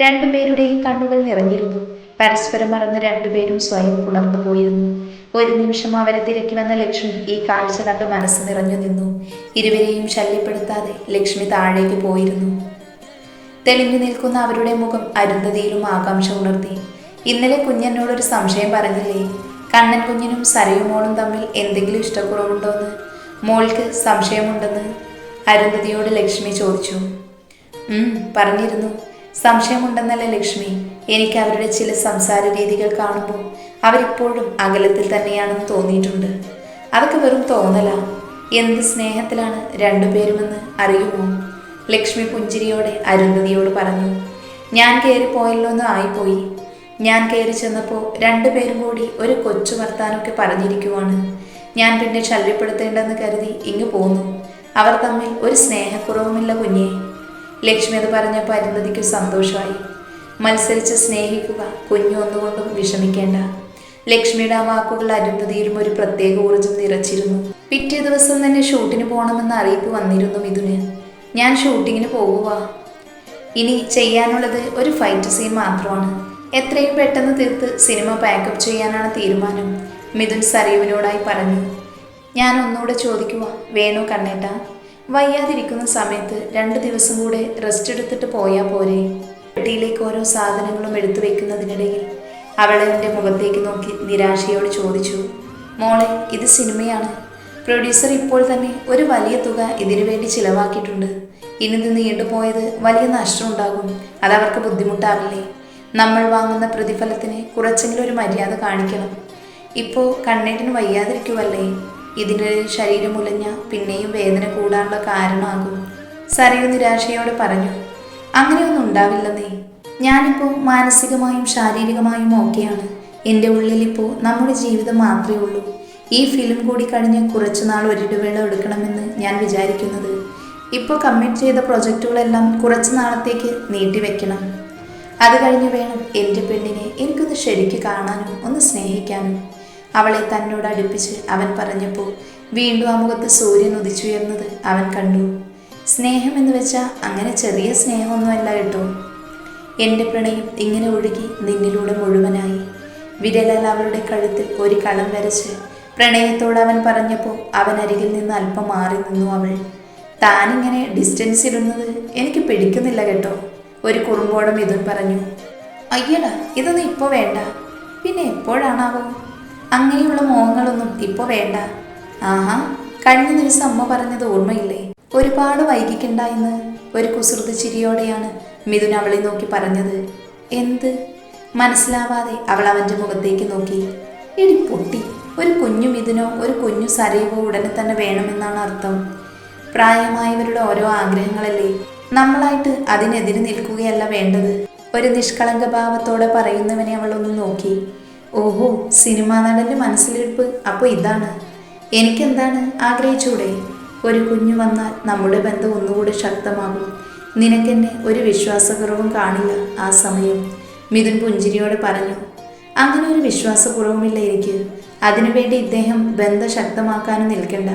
രണ്ടുപേരുടെയും കണ്ണുകൾ നിറഞ്ഞിരുന്നു. പരസ്പരം മറന്ന് രണ്ടുപേരും സ്വയം പുണർന്നു പോയിരുന്നു. ഒരു നിമിഷം അവരെ തിരക്കി വന്ന ലക്ഷ്മി ഈ കാഴ്ച കണ്ട് മനസ്സ് നിറഞ്ഞു നിന്നു. ഇരുവരെയും ശല്യപ്പെടുത്താതെ ലക്ഷ്മി താഴേക്ക് പോയിരുന്നു. തെളിഞ്ഞു നിൽക്കുന്ന അവരുടെ മുഖം അരുന്ധതിയിലും ആകാംക്ഷ ഉണർത്തി. ഇന്നലെ കുഞ്ഞനോടൊരു സംശയം പറഞ്ഞില്ലേ? കണ്ണൻ കുഞ്ഞിനും സരയുമോളും തമ്മിൽ എന്തെങ്കിലും ഇഷ്ടക്കുറവുണ്ടോന്ന് മോൾക്ക് സംശയമുണ്ടെന്ന് അരുന്ധതിയോട് ലക്ഷ്മി ചോദിച്ചു. പറഞ്ഞിരുന്നു. സംശയമുണ്ടെന്നല്ല ലക്ഷ്മി, എനിക്ക് അവരുടെ ചില സംസാര രീതികൾ കാണുമ്പോൾ അവരിപ്പോഴും അകലത്തിൽ തന്നെയാണെന്ന് തോന്നിയിട്ടുണ്ട്. അതൊക്കെ വെറും തോന്നലാ. എന്ത് സ്നേഹത്തിലാണ് രണ്ടുപേരുമെന്ന് അറിയുമോ? ലക്ഷ്മി പുഞ്ചിരിയോടെ അരുന്ധതിയോട് പറഞ്ഞു. ഞാൻ കയറിപ്പോയല്ലോന്ന് ആയിപ്പോയി. ഞാൻ കയറി ചെന്നപ്പോൾ രണ്ടുപേരും കൂടി ഒരു കൊച്ചു വർത്താനൊക്കെ പറഞ്ഞിരിക്കുവാണ്. ഞാൻ പിന്നെ ശല്യപ്പെടുത്തേണ്ടെന്ന് കരുതി ഇങ്ങു പോന്നു. അവർ തമ്മിൽ ഒരു സ്നേഹക്കുറവുമില്ല കുഞ്ഞേ. ലക്ഷ്മി അത് പറഞ്ഞപ്പോൾ അരുന്ധതിക്ക് സന്തോഷമായി. മത്സരിച്ച് സ്നേഹിക്കുക, കുഞ്ഞു ഒന്നുകൊണ്ടും വിഷമിക്കേണ്ട. ലക്ഷ്മിയുടെ ആ വാക്കുകൾ അരുന്ധതിയിലും ഒരു പ്രത്യേക ഊർജ്ജം നിറച്ചിരുന്നു. പിറ്റേ ദിവസം തന്നെ ഷൂട്ടിന് പോകണമെന്ന അറിയിപ്പ് വന്നിരുന്നു മിഥുന്. ഞാൻ ഷൂട്ടിങ്ങിന് പോകുക. ഇനി ചെയ്യാനുള്ളത് ഒരു ഫൈറ്റ് സീൻ മാത്രമാണ്. എത്രയും പെട്ടെന്ന് തീർത്ത് സിനിമ പാക്കപ്പ് ചെയ്യാനാണ് തീരുമാനം, മിഥുൻ സരയുവിനോടായി പറഞ്ഞു. ഞാൻ ഒന്നുകൂടെ ചോദിക്കുക, വേണോ കണ്ണേട്ടാ? വയ്യാതിരിക്കുന്ന സമയത്ത് 2 ദിവസം കൂടെ റെസ്റ്റ് എടുത്തിട്ട് പോയാൽ പോരെ? പെട്ടിയിലേക്ക് ഓരോ സാധനങ്ങളും എടുത്തു വെക്കുന്നതിനിടയിൽ അവൾ എൻ്റെ മുഖത്തേക്ക് നോക്കി നിരാശയോട് ചോദിച്ചു. മോളെ, ഇത് സിനിമയാണ്. പ്രൊഡ്യൂസർ ഇപ്പോൾ തന്നെ ഒരു വലിയ തുക ഇതിനു വേണ്ടി ചിലവാക്കിയിട്ടുണ്ട്. ഇനി ഇത് നീണ്ടുപോയത് വലിയ നഷ്ടമുണ്ടാകും. അതവർക്ക് ബുദ്ധിമുട്ടാവില്ലേ? നമ്മൾ വാങ്ങുന്ന പ്രതിഫലത്തിന് കുറച്ചെങ്കിലും ഒരു മര്യാദ കാണിക്കണം. ഇപ്പോൾ കണ്ണേട്ടിന് വയ്യാതിരിക്കുവല്ലേ? ഇതിനിടയിൽ ശരീരം ഉലഞ്ഞ പിന്നെയും വേദന കൂടാനുള്ള കാരണമാകും. സരയു നിരാശയോടെ പറഞ്ഞു. അങ്ങനെയൊന്നും ഉണ്ടാവില്ലെന്നേ. ഞാനിപ്പോൾ മാനസികമായും ശാരീരികമായും ഓക്കെയാണ്. എൻ്റെ ഉള്ളിലിപ്പോൾ നമ്മുടെ ജീവിതം മാത്രമേ ഉള്ളൂ. ഈ ഫിലിം കൂടി കഴിഞ്ഞ് കുറച്ചുനാൾ ഒരിടവേള എടുക്കണമെന്ന് ഞാൻ വിചാരിക്കുന്നത്. ഇപ്പോൾ കമ്മിറ്റ് ചെയ്ത പ്രൊജക്റ്റുകളെല്ലാം കുറച്ച് നാളത്തേക്ക് നീട്ടിവെക്കണം. അത് കഴിഞ്ഞ് വേണം എൻ്റെ പെണ്ണിനെ എനിക്കൊന്ന് ശരിക്ക് കാണാനും ഒന്ന് സ്നേഹിക്കാനും. അവളെ തന്നോട് അടുപ്പിച്ച് അവൻ പറഞ്ഞപ്പോൾ വീണ്ടും ആ മുഖത്ത് സൂര്യൻ ഉദിച്ചുയർന്നത് അവൻ കണ്ടു. സ്നേഹം എന്ന് വെച്ചാൽ അങ്ങനെ ചെറിയ സ്നേഹമൊന്നുമല്ല കേട്ടോ. എൻ്റെ പ്രണയം ഇങ്ങനെ ഒഴുകി നിന്നിലൂടെ മുഴുവനായി. വിരലാൽ അവളുടെ കഴുത്തിൽ ഒരു കളം വരച്ച് പ്രണയത്തോട് അവൻ പറഞ്ഞപ്പോൾ അവൻ അരികിൽ നിന്ന് അല്പം മാറി നിന്നു അവൾ. താനിങ്ങനെ ഡിസ്റ്റൻസ് ഇടുന്നത് എനിക്ക് പിടിക്കുന്നില്ല കേട്ടോ, ഒരു കുറുമ്പോടെ മിഥുൻ പറഞ്ഞു. അയ്യടാ, ഇതൊന്നും ഇപ്പോൾ വേണ്ട. പിന്നെ എപ്പോഴാണാവോ? അങ്ങനെയുള്ള മോഹങ്ങളൊന്നും ഇപ്പോൾ വേണ്ട. ആഹാ, കഴിഞ്ഞ ദിവസം അമ്മ പറഞ്ഞത് ഓർമ്മയില്ലേ? ഒരുപാട് വൈകിക്കണ്ട എന്ന്. ഒരു കുസൃതി ചിരിയോടെയാണ് മിഥുൻ അവളെ നോക്കി പറഞ്ഞത്. എന്ത്? മനസ്സിലാവാതെ അവൾ അവൻ്റെ മുഖത്തേക്ക് നോക്കി. എടി പൊട്ടി, ഒരു കുഞ്ഞു മിഥുനോ ഒരു കുഞ്ഞു സരയുവോ ഉടനെ തന്നെ വേണമെന്നാണ് അർത്ഥം. പ്രായമായവരുടെ ഓരോ ആഗ്രഹങ്ങളല്ലേ, നമ്മളായിട്ട് അതിനെതിരെ നിൽക്കുകയല്ല വേണ്ടത്. ഒരു നിഷ്കളങ്ക ഭാവത്തോടെ പറയുന്നവനെ അവൾ ഒന്ന് നോക്കി. ഓഹോ, സിനിമാ നടൻ്റെ മനസ്സിലിരിപ്പ് അപ്പോൾ ഇതാണ്. എനിക്കെന്താണ് ആഗ്രഹിച്ചൂടെ? ഒരു കുഞ്ഞു വന്നാൽ നമ്മുടെ ബന്ധം ഒന്നുകൂടി ശക്തമാകും. നിനക്കെന്നെ ഒരു വിശ്വാസക്കുറവും കാണില്ല ആ സമയം, മിഥുൻ പുഞ്ചിരിയോടെ പറഞ്ഞു. അങ്ങനെ ഒരു വിശ്വാസക്കുറവുമില്ല എനിക്ക്. അതിനുവേണ്ടി ഇദ്ദേഹം ബന്ധം ശക്തമാക്കാനും നിൽക്കണ്ട.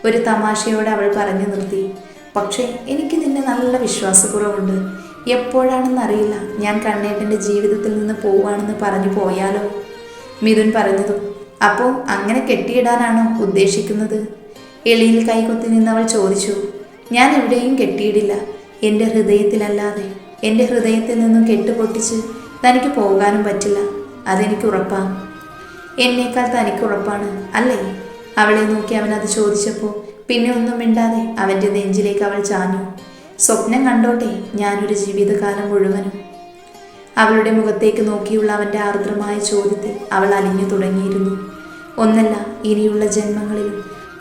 ഒരു തമാശയോടെ അവൾ പറഞ്ഞു നിർത്തി. പക്ഷേ എനിക്ക് നിന്നെ നല്ല വിശ്വാസക്കുറവുണ്ട്. എപ്പോഴാണെന്നറിയില്ല ഞാൻ കണ്ണേട്ടൻ്റെ ജീവിതത്തിൽ നിന്ന് പോവുകയാണെന്ന് പറഞ്ഞു പോയാലോ? മിഥുൻ പറഞ്ഞതും. അപ്പോൾ അങ്ങനെ കെട്ടിയിടാനാണോ ഉദ്ദേശിക്കുന്നത്? എളിയിൽ കൈകൊത്തി നിന്നവൾ ചോദിച്ചു. ഞാൻ എവിടെയും കെട്ടിയിടില്ല. എൻ്റെ ഹൃദയത്തിലല്ലാതെ. എൻ്റെ ഹൃദയത്തിൽ നിന്നും കെട്ടുപൊട്ടിച്ച് തനിക്ക് പോകാനും പറ്റില്ല. അതെനിക്ക് ഉറപ്പാണ്. എന്നേക്കാൾ തനിക്ക് ഉറപ്പാണ് അല്ലേ? അവളെ നോക്കി അവൻ അത് ചോദിച്ചപ്പോൾ പിന്നെ ഒന്നും മിണ്ടാതെ അവൻ്റെ നെഞ്ചിലേക്ക് അവൾ ചാഞ്ഞു. സ്വപ്നം കണ്ടോട്ടെ ഞാനൊരു ജീവിതകാലം മുഴുവനും. അവളുടെ മുഖത്തേക്ക് നോക്കിയുള്ള അവൻ്റെ ആർദ്രമായ ചോദ്യത്തിൽ അവൾ അലിഞ്ഞു തുടങ്ങിയിരുന്നു. ഒന്നല്ല, ഇനിയുള്ള ജന്മങ്ങളിലും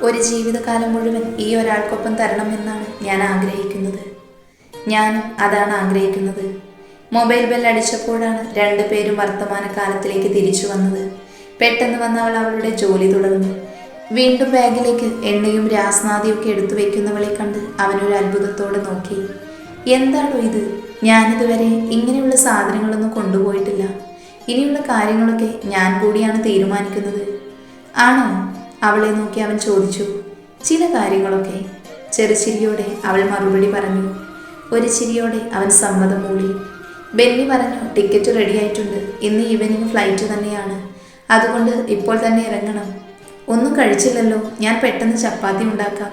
ഒരു ജീവിതകാലം മുഴുവൻ ഈ ഒരാൾക്കൊപ്പം തരണമെന്നാണ് ഞാൻ ആഗ്രഹിക്കുന്നത്. ഞാനും അതാണ് ആഗ്രഹിക്കുന്നത്. മൊബൈൽ ബെൽ അടിച്ചപ്പോഴാണ് രണ്ടുപേരും വർത്തമാനകാലത്തിലേക്ക് തിരിച്ചു വന്നത്. പെട്ടെന്ന് വന്ന അവൾ അവളുടെ ജോലി തുടർന്നു. വീണ്ടും ബാഗിലേക്ക് എണ്ണയും രാസ്നാദിയൊക്കെ എടുത്തു വെക്കുന്നവളെ കണ്ട് അവനൊരു അത്ഭുതത്തോടെ നോക്കി. എന്താണോ ഇത്? ഞാനിതുവരെ ഇങ്ങനെയുള്ള സാധനങ്ങളൊന്നും കൊണ്ടുപോയിട്ടില്ല. ഇനിയുള്ള കാര്യങ്ങളൊക്കെ ഞാൻ കൂടിയാണ് തീരുമാനിക്കുന്നത്. ആണോ? അവളെ നോക്കി അവൻ ചോദിച്ചു. ചില കാര്യങ്ങളൊക്കെ. ചെറുചിരിയോടെ അവൾ മറുപടി പറഞ്ഞു. ഒരു ചിരിയോടെ അവൻ സമ്മതം മൂളി. ബെന്നി പറഞ്ഞു, ടിക്കറ്റ് റെഡി ആയിട്ടുണ്ട്. ഇന്ന് ഈവനിങ് ഫ്ലൈറ്റ് തന്നെയാണ്. അതുകൊണ്ട് ഇപ്പോൾ തന്നെ ഇറങ്ങണം. ഒന്നും കഴിച്ചില്ലല്ലോ. ഞാൻ പെട്ടെന്ന് ചപ്പാത്തി ഉണ്ടാക്കാം.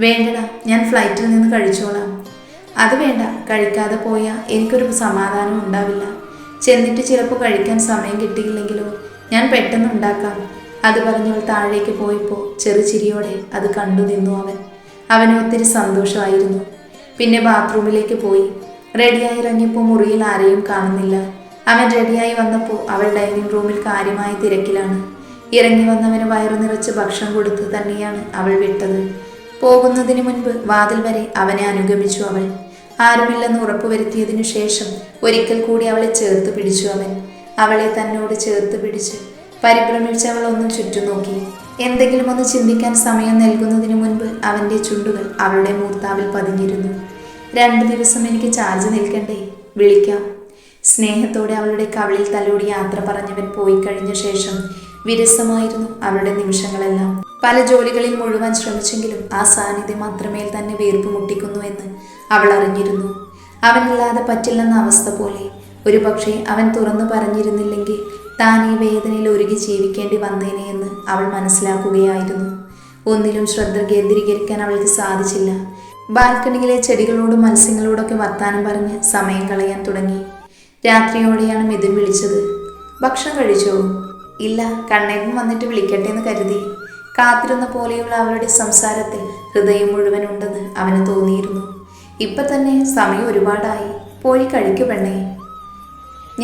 വേണ്ടടാ, ഞാൻ ഫ്ലൈറ്റിൽ നിന്ന് കഴിച്ചോളാം. അത് വേണ്ട, കഴിക്കാതെ പോയാൽ എനിക്കൊരു സമാധാനം ഉണ്ടാവില്ല. ചെന്നിട്ട് ചിലപ്പോൾ കഴിക്കാൻ സമയം കിട്ടിയില്ലെങ്കിലോ? ഞാൻ പെട്ടെന്ന് ഉണ്ടാക്കാം. അത് പറഞ്ഞവൾ താഴേക്ക് പോയപ്പോൾ ചെറുചിരിയോടെ അത് കണ്ടു നിന്നു അവൻ. അവന് ഒത്തിരി സന്തോഷമായിരുന്നു. പിന്നെ ബാത്റൂമിലേക്ക് പോയി. റെഡിയായി ഇറങ്ങിയപ്പോൾ മുറിയിൽ ആരെയും കാണുന്നില്ല. അവൻ റെഡിയായി വന്നപ്പോൾ അവൾ ഡൈനിങ് റൂമിൽ കാര്യമായ തിരക്കിലാണ്. ഇറങ്ങി വന്നവന് വയറു നിറച്ച് ഭക്ഷണം കൊടുത്ത് തന്നെയാണ് അവൾ വിട്ടത്. പോകുന്നതിന് മുൻപ് വാതിൽ വരെ അവനെ അനുഗമിച്ചു അവൾ. ആരുമില്ലെന്ന് ഉറപ്പുവരുത്തിയതിനു ശേഷം ഒരിക്കൽ കൂടി അവളെ ചേർത്ത് പിടിച്ചു അവൻ. അവളെ തന്നോട് ചേർത്ത് പിടിച്ച് പരിഭ്രമിച്ച് അവൾ ഒന്നും ചുറ്റും നോക്കി. എന്തെങ്കിലും ഒന്ന് ചിന്തിക്കാൻ സമയം നൽകുന്നതിന് മുൻപ് അവൻ്റെ ചുണ്ടുകൾ അവളുടെ മൂർത്താവിൽ പതിഞ്ഞിരുന്നു. 2 ദിവസം എനിക്ക് ചാർജ് നിൽക്കണ്ടേ? വിളിക്കാം. സ്നേഹത്തോടെ അവളുടെ കവിളിൽ തലോടി യാത്ര പറഞ്ഞവൻ പോയി കഴിഞ്ഞ ശേഷം വിരസമായിരുന്നു അവളുടെ നിമിഷങ്ങളെല്ലാം. പല ജോലികളിൽ മുഴുവൻ ശ്രമിച്ചെങ്കിലും ആ സാന്നിധ്യം അത്രമേൽ തന്നെ വീർപ്പ് മുട്ടിക്കുന്നു എന്ന് അവൾ അറിഞ്ഞിരുന്നു. അവനില്ലാതെ പറ്റില്ലെന്ന അവസ്ഥ പോലെ. ഒരു പക്ഷേ അവൻ തുറന്നു പറഞ്ഞിരുന്നില്ലെങ്കിൽ താൻ ഈ വേദനയിൽ ഒരുങ്ങി ജീവിക്കേണ്ടി വന്നേനെ എന്ന് അവൾ മനസ്സിലാക്കുകയായിരുന്നു. ഒന്നിലും ശ്രദ്ധ കേന്ദ്രീകരിക്കാൻ അവൾക്ക് സാധിച്ചില്ല. ബാൽക്കണിയിലെ ചെടികളോടും മത്സ്യങ്ങളോടൊക്കെ വർത്താനം പറഞ്ഞ് സമയം കളയാൻ തുടങ്ങി. രാത്രിയോടെയാണ് മിഥുൻ വിളിച്ചത്. ഭക്ഷണം കഴിച്ചോ? ഇല്ല, കണ്ണേട്ടൻ വന്നിട്ട് വിളിക്കട്ടെ എന്ന് കരുതി. കാത്തിരുന്ന പോലെയുള്ള അവളുടെ സംസാരത്തിൽ ഹൃദയം മുഴുവൻ ഉണ്ടെന്ന് അവന് തോന്നിയിരുന്നു. ഇപ്പം തന്നെ സമയം ഒരുപാടായി. പോയി കഴിക്കു പെണ്ണേ.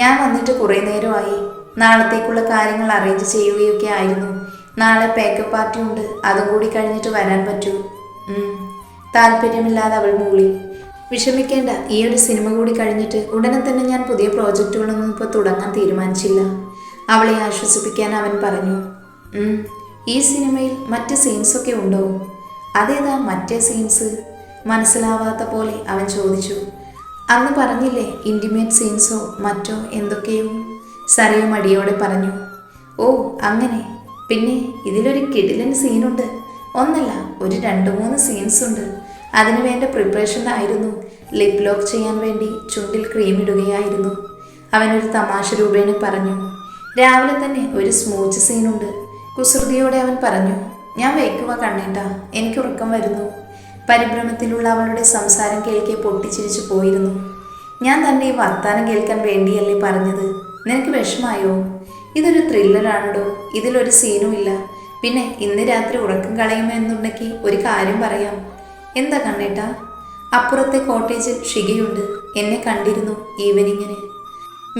ഞാൻ വന്നിട്ട് കുറേ നേരമായി. നാളത്തേക്കുള്ള കാര്യങ്ങൾ അറേഞ്ച് ചെയ്യുകയൊക്കെ ആയിരുന്നു. നാളെ പേക്കപ്പ് പാർട്ടി ഉണ്ട്. അതും കൂടി കഴിഞ്ഞിട്ട് വരാൻ പറ്റൂ? താല്പര്യമില്ലാതെ അവൾ മൂളി. വിഷമിക്കേണ്ട, ഈ ഒരു സിനിമ കൂടി കഴിഞ്ഞിട്ട് ഉടനെ തന്നെ ഞാൻ പുതിയ പ്രോജക്റ്റുകളൊന്നും ഇപ്പോൾ തുടങ്ങാൻ തീരുമാനിച്ചില്ല. അവളെ ആശ്വസിപ്പിക്കാൻ അവൻ പറഞ്ഞു. ഈ സിനിമയിൽ മറ്റ് സീൻസൊക്കെ ഉണ്ടോ? അതേതാ മറ്റേ സീൻസ്? മനസ്സിലാവാത്ത പോലെ അവൻ ചോദിച്ചു. അന്ന് പറഞ്ഞില്ലേ, ഇൻറ്റിമേറ്റ് സീൻസോ മറ്റോ എന്തൊക്കെയോ? സരയു മടിയോടെ പറഞ്ഞു. ഓ അങ്ങനെ. പിന്നെ ഇതിലൊരു കിടിലൻ സീനുണ്ട്. ഒന്നല്ല, ഒരു 2-3 സീൻസ് ഉണ്ട്. അതിനു വേണ്ട പ്രിപ്പറേഷനായിരുന്നു. ലിപ് ലോക്ക് ചെയ്യാൻ വേണ്ടി ചുണ്ടിൽ ക്രീം ഇടുകയായിരുന്നു. അവനൊരു തമാശ രൂപേണ പറഞ്ഞു. രാവിലെ തന്നെ ഒരു സ്മൂച്ച് സീനുണ്ട്. കുസൃതിയോടെ അവൻ പറഞ്ഞു. ഞാൻ വയ്ക്കുക കണ്ണേട്ടാ, എനിക്ക് ഉറക്കം വരുന്നു. പരിഭ്രമത്തിലുള്ള അവളുടെ സംസാരം കേൾക്കെ പൊട്ടിച്ചിരിച്ചു പോയിരുന്നു. ഞാൻ തന്നെ ഈ വർത്താനം കേൾക്കാൻ വേണ്ടിയല്ലേ പറഞ്ഞത്? നിനക്ക് വിഷമായോ? ഇതൊരു ത്രില്ലറാണോ? ഇതിലൊരു സീനും ഇല്ല. പിന്നെ ഇന്ന് രാത്രി ഉറക്കം കളയുമെന്നുണ്ടെങ്കിൽ ഒരു കാര്യം പറയാം. എന്താ കണ്ണേട്ടാ? അപ്പുറത്തെ കോട്ടേജിൽ ഷിഗയുണ്ട്. എന്നെ കണ്ടിരുന്നു ഈവനിങ്ങിന്.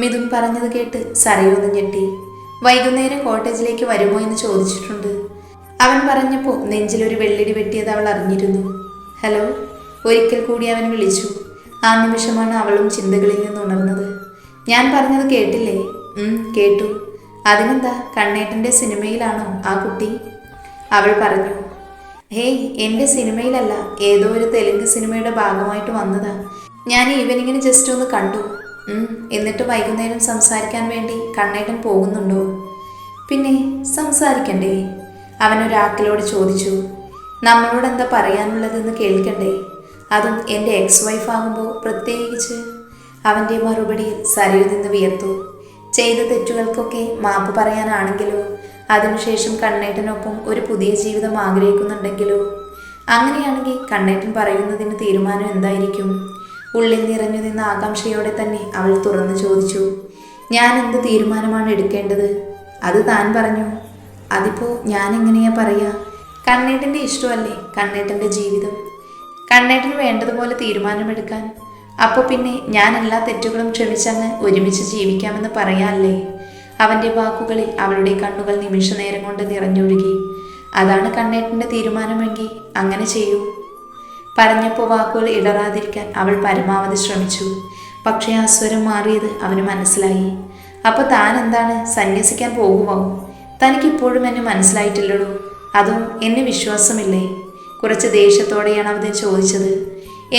മിഥുൻ പറഞ്ഞത് കേട്ട് സരയൊന്ന് ഞെട്ടി. വൈകുന്നേരം കോട്ടേജിലേക്ക് വരുമോ എന്ന് ചോദിച്ചിട്ടുണ്ട്. അവൻ പറഞ്ഞപ്പോൾ നെഞ്ചിലൊരു വെള്ളിടി വെട്ടിയത് അവൾ അറിഞ്ഞിരുന്നു. ഹലോ, ഒരിക്കൽ കൂടി അവൻ വിളിച്ചു. ആ നിമിഷമാണ് അവളും ചിന്തകളിൽ നിന്ന് ഉണർന്നത്. ഞാൻ പറഞ്ഞത് കേട്ടില്ലേ? കേട്ടു. അതിനെന്താ, കണ്ണേട്ടൻ്റെ സിനിമയിലാണോ ആ കുട്ടി? അവൾ പറഞ്ഞു. ഹേയ്, എൻ്റെ സിനിമയിലല്ല, ഏതോ ഒരു തെലുങ്ക് സിനിമയുടെ ഭാഗമായിട്ട് വന്നതാ. ഞാൻ ഈവനിങ്ങിന് ജസ്റ്റ് ഒന്ന് കണ്ടു. എന്നിട്ട് വൈകുന്നേരം സംസാരിക്കാൻ വേണ്ടി കണ്ണേട്ടൻ പോകുന്നുണ്ടോ? പിന്നെ സംസാരിക്കണ്ടേ? അവനൊരാക്കിലോട് ചോദിച്ചു. നമ്മളോട് എന്താ പറയാനുള്ളതെന്ന് കേൾക്കണ്ടേ? അതും എൻ്റെ എക്സ് വൈഫ് ആകുമ്പോൾ പ്രത്യേകിച്ച്. അവൻ്റെ മറുപടിയിൽ സരയു നിന്ന് വിയർത്തു. ചെയ്ത തെറ്റുകൾക്കൊക്കെ മാപ്പ് പറയാനാണെങ്കിലോ, അതിനുശേഷം കണ്ണേട്ടനൊപ്പം ഒരു പുതിയ ജീവിതം ആഗ്രഹിക്കുന്നുണ്ടെങ്കിലോ? അങ്ങനെയാണെങ്കിൽ കണ്ണേട്ടൻ പറയുന്നതിന് തീരുമാനം എന്തായിരിക്കും? ഉള്ളിൽ നിറഞ്ഞു നിന്ന ആകാംക്ഷയോടെ തന്നെ അവൾ തുറന്നു ചോദിച്ചു. ഞാൻ എന്ത് തീരുമാനമാണ് എടുക്കേണ്ടത്? അത് താൻ പറഞ്ഞു. അതിപ്പോൾ ഞാൻ എങ്ങനെയാ പറയാ? കണ്ണേട്ടൻ്റെ ഇഷ്ടമല്ലേ കണ്ണേട്ടൻ്റെ ജീവിതം. കണ്ണേട്ടന് വേണ്ടതുപോലെ തീരുമാനമെടുക്കാൻ. അപ്പോൾ പിന്നെ ഞാൻ എല്ലാ തെറ്റുകളും ക്ഷമിച്ചങ്ങ് ഒരുമിച്ച് ജീവിക്കാമെന്ന് പറയാമല്ലേ? അവൻ്റെ വാക്കുകളിൽ അവളുടെ കണ്ണുകൾ നിമിഷ നേരം കൊണ്ട് നിറഞ്ഞൊഴുകി. അതാണ് കണ്ണേട്ടൻ്റെ തീരുമാനമെങ്കിൽ അങ്ങനെ ചെയ്യൂ. പറഞ്ഞപ്പോൾ വാക്കുകൾ ഇടറാതിരിക്കാൻ അവൾ പരമാവധി ശ്രമിച്ചു. പക്ഷേ ആ സ്വരം മാറിയത് അവന് മനസ്സിലായി. അപ്പോൾ താൻ എന്താണ്, സന്യസിക്കാൻ പോകുമോ? തനിക്കിപ്പോഴും എന്നെ മനസ്സിലായിട്ടില്ലടോ. അതോ എന്നെ വിശ്വാസമില്ലേ? കുറച്ച് ദേഷ്യത്തോടെയാണ് അവൻ ചോദിച്ചത്.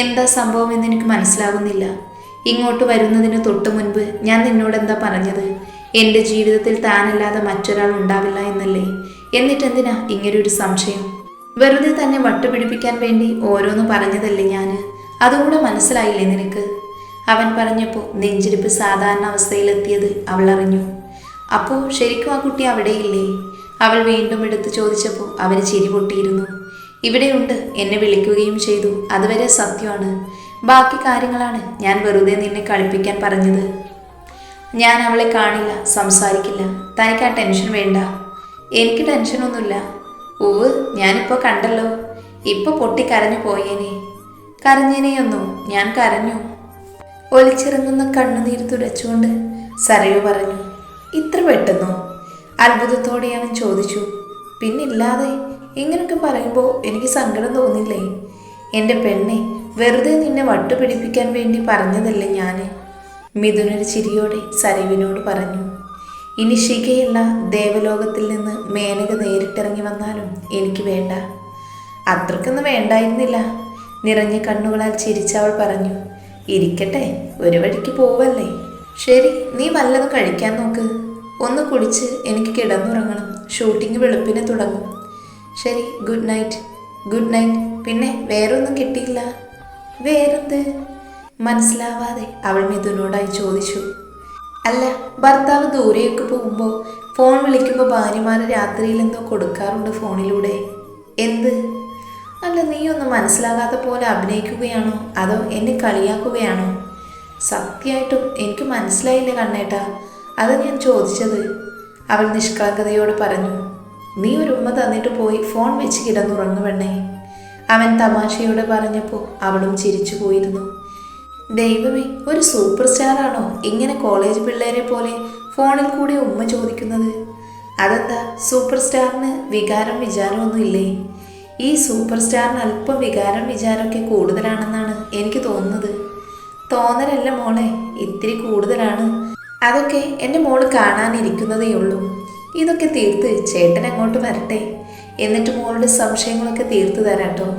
എന്താ സംഭവം എന്ന് എനിക്ക് മനസ്സിലാകുന്നില്ല. ഇങ്ങോട്ട് വരുന്നതിന് തൊട്ട് മുൻപ് ഞാൻ നിന്നോടെന്താ പറഞ്ഞത്? എൻ്റെ ജീവിതത്തിൽ താനല്ലാതെ മറ്റൊരാൾ ഉണ്ടാവില്ല എന്നല്ലേ? എന്നിട്ടെന്തിനാ ഇങ്ങനൊരു സംശയം? വെറുതെ തന്നെ വട്ടുപിടിപ്പിക്കാൻ വേണ്ടി ഓരോന്ന് പറഞ്ഞതല്ലേ ഞാൻ? അതുകൂടെ മനസ്സിലായില്ലേ നിനക്ക്? അവൻ പറഞ്ഞപ്പോൾ നെഞ്ചിടിപ്പ് സാധാരണ അവസ്ഥയിലെത്തിയത് അവൾ അറിഞ്ഞു. അപ്പോൾ ശരിക്കും ആ കുട്ടി അവിടെയില്ലേ? അവൾ വീണ്ടും എടുത്ത് ചോദിച്ചപ്പോൾ അവന് ചിരി പൊട്ടിയിരുന്നു. ഇവിടെയുണ്ട്, എന്നെ വിളിക്കുകയും ചെയ്തു. അതുവരെ സത്യമാണ്. ബാക്കി കാര്യങ്ങളാണ് ഞാൻ വെറുതെ നിന്നെ കളിപ്പിക്കാൻ പറഞ്ഞത്. ഞാൻ അവളെ കാണില്ല, സംസാരിക്കില്ല. തനിക്ക് ആ ടെൻഷൻ വേണ്ട. എനിക്ക് ടെൻഷനൊന്നുമില്ല. ഉവ്, ഞാനിപ്പോൾ കണ്ടല്ലോ. ഇപ്പോൾ പൊട്ടിക്കരഞ്ഞു പോയേനെ. കരഞ്ഞേനെയൊന്നോ? ഞാൻ കരഞ്ഞു. ഒലിച്ചിറങ്ങുന്ന കണ്ണുനീർ തുടച്ചുകൊണ്ട് സരയു പറഞ്ഞു. ഇത്ര പെട്ടെന്നോ? അത്ഭുതത്തോടെ അവൻ ചോദിച്ചു. പിന്നില്ലാതെ, ഇങ്ങനൊക്കെ പറയുമ്പോൾ എനിക്ക് സങ്കടം തോന്നില്ലേ? എൻ്റെ പെണ്ണെ, വെറുതെ നിന്നെ വട്ടുപിടിപ്പിക്കാൻ വേണ്ടി പറഞ്ഞതല്ലേ ഞാൻ. മിഥുനൊരു ചിരിയോടെ സരയുവിനോട് പറഞ്ഞു. ഇനി ശിഖയുള്ള ദേവലോകത്തിൽ നിന്ന് മേനക നേരിട്ടിറങ്ങി വന്നാലും എനിക്ക് വേണ്ട. അത്രക്കൊന്നും വേണ്ടായിരുന്നില്ല. നിറഞ്ഞ കണ്ണുകളാൽ ചിരിച്ചവൾ പറഞ്ഞു. ഇരിക്കട്ടെ, ഒരു വഴിക്ക് പോവല്ലേ. ശരി, നീ വല്ലതും കഴിക്കാൻ നോക്ക്. ഒന്ന് കുടിച്ച് എനിക്ക് കിടന്നുറങ്ങണം. ഷൂട്ടിംഗ് വെളുപ്പിനെ തുടങ്ങും. ശരി, ഗുഡ് നൈറ്റ്. Good night. പിന്നെ വേറൊന്നും കിട്ടിയില്ല? വേറെന്ത്? മനസ്സിലാവാതെ അവൾ മിഥുനോടായി ചോദിച്ചു. അല്ല, ഭർത്താവ് ദൂരെയൊക്കെ പോകുമ്പോൾ ഫോൺ വിളിക്കുമ്പോൾ ഭാര്യമാർ രാത്രിയിൽ എന്തോ കൊടുക്കാറുണ്ട് ഫോണിലൂടെ. എന്ത്? അല്ല, നീ ഒന്നും മനസ്സിലാകാത്ത പോലെ അഭിനയിക്കുകയാണോ അതോ എന്നെ കളിയാക്കുകയാണോ? സത്യമായിട്ടും എനിക്ക് മനസ്സിലായില്ല കണ്ണേട്ടാ, അത് ഞാൻ ചോദിച്ചത്. അവൾ നിഷ്കളങ്കതയോട് പറഞ്ഞു. നീ ഒരു ഉമ്മ തന്നിട്ട് പോയി ഫോൺ വെച്ച് കിടന്നുറങ്ങു പെണ്ണേ. അവൻ തമാശയോടെ പറഞ്ഞപ്പോൾ അവളും ചിരിച്ചു പോയിരുന്നു. ദൈവമേ, ഒരു സൂപ്പർ സ്റ്റാറാണോ ഇങ്ങനെ കോളേജ് പിള്ളേരെ പോലെ ഫോണിൽ കൂടി ഉമ്മ ചോദിക്കുന്നത്? അതെന്താ, സൂപ്പർ സ്റ്റാറിന് വികാരം വിചാരമൊന്നും ഇല്ലേ? ഈ സൂപ്പർ സ്റ്റാറിന് അല്പം വികാരം വിചാരമൊക്കെ കൂടുതലാണെന്നാണ് എനിക്ക് തോന്നുന്നത്. തോന്നലല്ല മോളെ, ഇത്തിരി കൂടുതലാണ്. അതൊക്കെ എൻ്റെ മോള് കാണാനിരിക്കുന്നതേ ഉള്ളൂ. ഇതൊക്കെ തീർത്ത് ചേട്ടൻ അങ്ങോട്ട് വരട്ടെ, എന്നിട്ട് മോളുടെ സംശയങ്ങളൊക്കെ തീർത്തു തരാട്ടോ.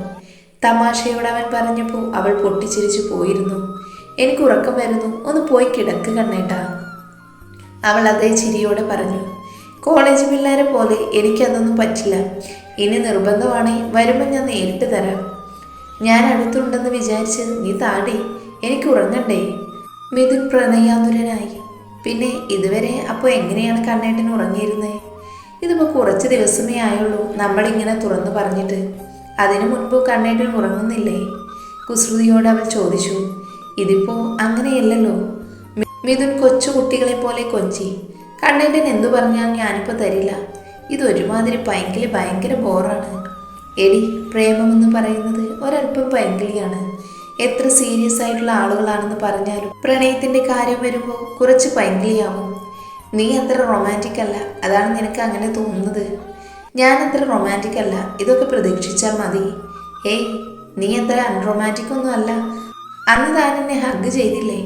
തമാശയോട് അവൻ പറഞ്ഞപ്പോൾ അവൾ പൊട്ടിച്ചിരിച്ചു പോയിരുന്നു. എനിക്ക് ഉറക്കം വരുന്നു, ഒന്ന് പോയി കിടക്ക് കണ്ണേട്ടാ. അവൾ അതേ ചിരിയോടെ പറഞ്ഞു. കോളേജ് പിള്ളേരെ പോലെ എനിക്കതൊന്നും പറ്റില്ല. ഇനി നിർബന്ധമാണെങ്കിൽ വരുമ്പോൾ ഞാൻ നേരിട്ട് തരാം. ഞാൻ അടുത്തുണ്ടെന്ന് വിചാരിച്ച് നീ താടി, എനിക്ക് ഉറങ്ങണ്ടേ? മിഥുൻ പ്രണയാതുരനായി. പിന്നെ ഇതുവരെ അപ്പോൾ എങ്ങനെയാണ് കണ്ണേട്ടൻ ഉറങ്ങിയിരുന്നേ? ഇതിപ്പോൾ കുറച്ച് ദിവസമേ ആയുള്ളൂ നമ്മളിങ്ങനെ തുറന്നു പറഞ്ഞിട്ട്. അതിനു മുൻപ് കണ്ണേട്ടൻ ഉറങ്ങുന്നില്ലേ? കുസൃതിയോട് അവൾ ചോദിച്ചു. ഇതിപ്പോൾ അങ്ങനെയല്ലല്ലോ. മിഥുൻ കൊച്ചു കുട്ടികളെ പോലെ കൊഞ്ചി. കണ്ണേട്ടൻ എന്തു പറഞ്ഞാൽ ഞാനിപ്പോൾ തരില്ല. ഇതൊരുമാതിരി ഭയങ്കര ബോറാണ്. എടി, പ്രേമമെന്ന് പറയുന്നത് ഒരല്പം പൈങ്കിളിയാണ്. എത്ര സീരിയസ് ആയിട്ടുള്ള ആളുകളാണെന്ന് പറഞ്ഞാലും പ്രണയത്തിൻ്റെ കാര്യം വരുമ്പോൾ കുറച്ച് പൈങ്കിളിയാവും. നീ അത്ര റൊമാൻറ്റിക് അല്ല, അതാണ് നിനക്ക് അങ്ങനെ തോന്നുന്നത്. ഞാൻ അത്ര റൊമാൻറ്റിക് അല്ല, ഇതൊക്കെ പ്രതീക്ഷിച്ചാൽ മതി. ഏയ്, നീ അത്ര അൺറൊമാൻറ്റിക് ഒന്നും അല്ല. അന്ന് താൻ എന്നെ ഹഗ് ചെയ്തില്ലേ,